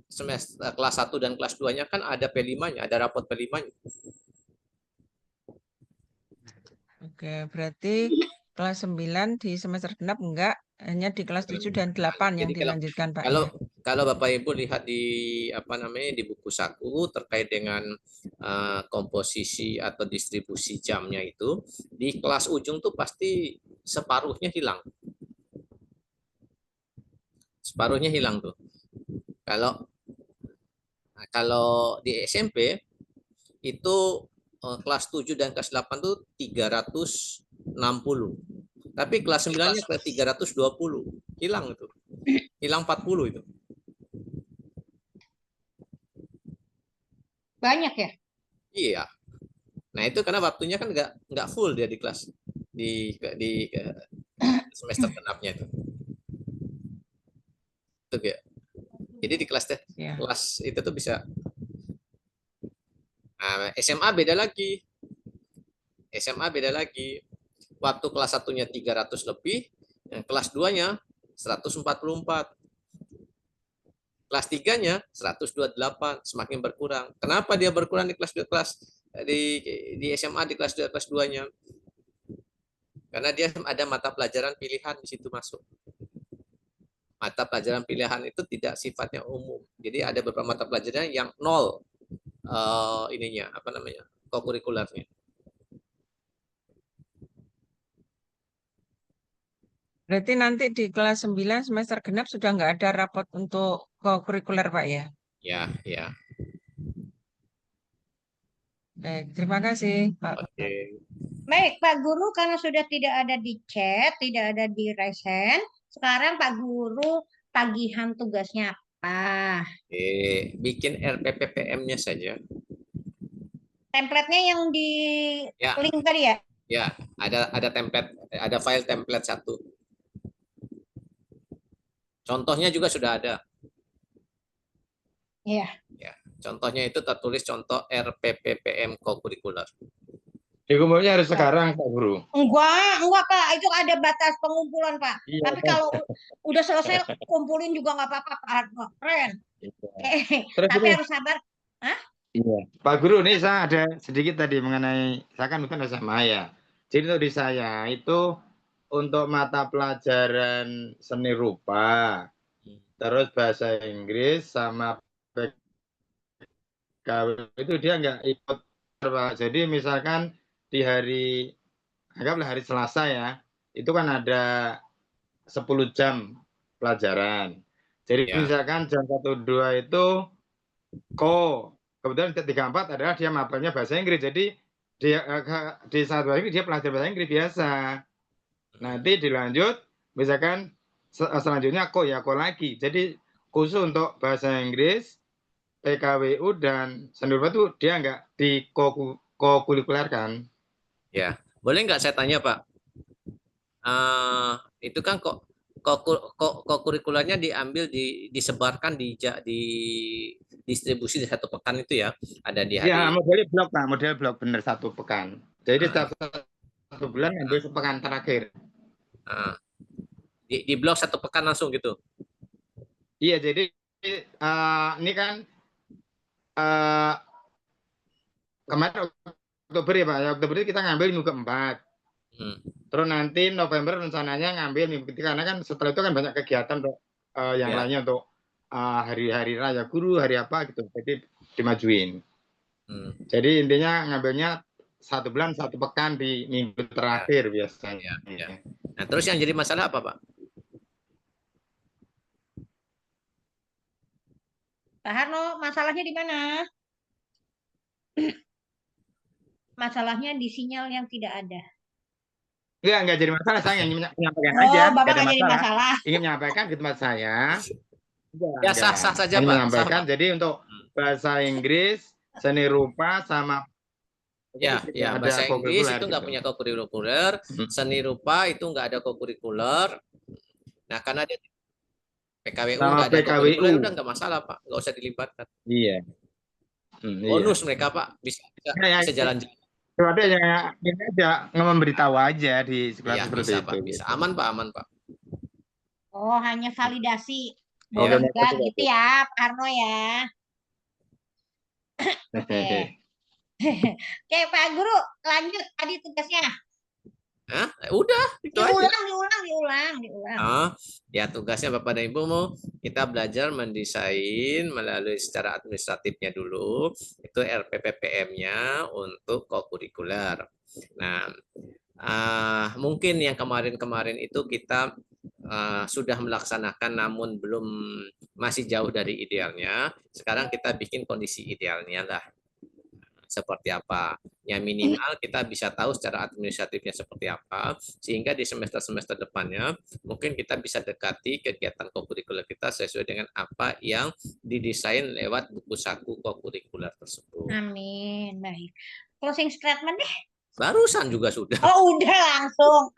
semester kelas 1 dan kelas 2-nya kan ada P5-nya, ada raport P5-nya. Oke, berarti kelas 9 di semester genap enggak, hanya di kelas 7 dan 8 yang Jadi dilanjutkan, Pak. kalau Bapak Ibu lihat di di buku saku terkait dengan komposisi atau distribusi jamnya itu di kelas ujung tuh pasti separuhnya hilang. Separuhnya hilang tuh. Kalau di SMP itu kelas 7 dan kelas 8 tuh 360. Tapi kelas 9-nya ke 320. Hilang itu. Hilang 40 itu. Banyak ya? Iya. Nah, itu karena waktunya kan nggak full dia di kelas di semester genapnya itu. Itu ya. Jadi di kelas Ya. kelas itu tuh bisa. Nah, SMA beda lagi. SMA beda lagi. Waktu kelas 1-nya 300 lebih, yang kelas 2-nya 144. Kelas 3-nya 128, semakin berkurang. Kenapa dia berkurang di kelas 2 di SMA di kelas 2 kelas 2-nya? Karena dia ada mata pelajaran pilihan di situ masuk. Mata pelajaran pilihan itu tidak sifatnya umum. Jadi ada beberapa mata pelajaran yang nol kokurikulernya. Berarti nanti di kelas 9 semester genap sudah nggak ada rapot untuk kurikuler, Pak ya? Ya, ya. Baik, terima kasih, Pak. Oke. Baik, Pak Guru, karena sudah tidak ada di chat, tidak ada di raise hand, sekarang Pak Guru tagihan tugasnya apa? Bikin RPPPM-nya saja. Template-nya yang di Ya. link tadi ya? Ya, ada template, ada file template 1. Contohnya juga sudah ada. Iya. Ya, contohnya itu tertulis contoh RPPPM kokurikuler. Dikumpulnya harus sekarang, Pak Guru. Enggak Kak, itu ada batas pengumpulan Pak. Iya, Tapi kalau udah selesai kumpulin juga nggak apa-apa Pak Harno. Keren. Terus Tapi ini, harus sabar. Hah? iya. Pak Guru, ini saya ada sedikit tadi mengenai, saya kan bukan SMA ya. Jadi untuk di saya itu untuk mata pelajaran seni rupa, terus bahasa Inggris sama PKW itu dia nggak ikut, Pak. Jadi misalkan di hari, anggaplah hari Selasa ya, itu kan ada 10 jam pelajaran. Jadi Ya. misalkan jam 1-2 itu kemudian 3-4 adalah dia mapelnya bahasa Inggris. Jadi dia di 1 hari dia pelajar bahasa Inggris biasa. Nanti dilanjut misalkan selanjutnya ko lagi. Jadi khusus untuk bahasa Inggris, PKWU dan seni rupa itu dia nggak di kokurikulerkan. Ya, boleh nggak saya tanya Pak? Itu kan kokurikulernya diambil disebarkan di distribusi di 1 pekan itu ya, ada di hari. Ya, model blok Pak, model blok bener 1 pekan. Jadi setiap 1 bulan ambil sepekan terakhir. Di blok 1 pekan langsung gitu. Iya, jadi ini kan kemarin Oktober ya Pak, ya, Oktober itu kita ngambil minggu keempat. Terus nanti November rencananya ngambil minggu ketiga, karena kan setelah itu kan banyak kegiatan untuk yang lainnya untuk hari-hari raya guru, hari apa gitu, jadi dimajuin. Jadi intinya ngambilnya 1 bulan 1 pekan di minggu terakhir biasanya. Ya. Nah, terus yang jadi masalah apa Pak? Pak Harno, masalahnya di mana? Masalahnya di sinyal yang tidak ada. Enggak jadi masalah, saya ingin menyampaikan Oh, aja. Bapak Nggak ada nggak jadi masalah. Ingin menyampaikan ke tempat saya. Ya, sah-sah saja Ingin Pak. menyampaikan, Sah, Pak. jadi untuk bahasa Inggris, seni rupa sama Ya, ada bahasa Inggris kokurikuler itu nggak gitu. punya kokurikuler, seni rupa itu nggak ada kokurikuler. Nah, karena dia PKWU Sama nggak ada kokurikuler, PKWU. udah nggak masalah Pak, nggak usah dilibatkan. Iya. Bonus mereka Pak, bisa jalan-jalan. Itu ada yang ini aja memberitahu aja di sekolah Iya, seperti bisa itu. Pak, bisa. Aman Pak. Oh, hanya validasi. Oke, Enggak gitu ya, Pak Harno ya. Oke, Pak Guru, lanjut tadi tugasnya. Hah? Udah, itu aja. Diulang. Ya tugasnya Bapak dan Ibu mau kita belajar mendesain melalui secara administratifnya dulu, itu RPPPM-nya untuk kokurikuler. Nah, mungkin yang kemarin-kemarin itu kita sudah melaksanakan namun masih jauh dari idealnya. Sekarang kita bikin kondisi idealnya lah. Seperti apa. Yang minimal kita bisa tahu secara administratifnya seperti apa, sehingga di semester-semester depannya mungkin kita bisa dekati kegiatan kokurikuler kita sesuai dengan apa yang didesain lewat buku saku kokurikuler tersebut. Amin, baik. Closing statement deh. Barusan juga sudah. Oh, udah langsung.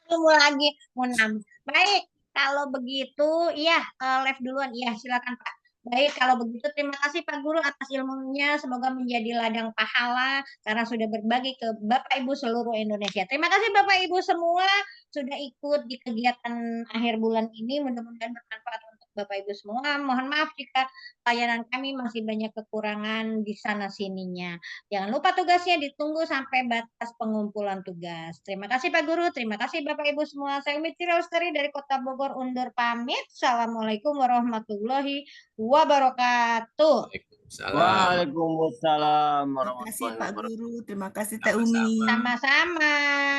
Tunggu lagi mau nambah. Baik, kalau begitu, iya, live duluan. Iya, silakan Pak. Baik, kalau begitu terima kasih Pak Guru atas ilmunya. Semoga menjadi ladang pahala karena sudah berbagi ke Bapak Ibu seluruh Indonesia. Terima kasih Bapak Ibu semua sudah ikut di kegiatan akhir bulan ini. Mudah-mudahan bermanfaat untuk Bapak Ibu semua. Mohon maaf jika layanan kami masih banyak kekurangan di sana sininya. Jangan lupa tugasnya ditunggu sampai batas pengumpulan tugas. Terima kasih Pak Guru, terima kasih Bapak Ibu semua. Saya Umi Lestari dari Kota Bogor undur pamit. Assalamualaikum warahmatullahi wabarakatuh. Waalaikumsalam Terima kasih warahmatullahi Pak wabarakatuh. Guru, terima kasih Teh Umi. Sama-sama.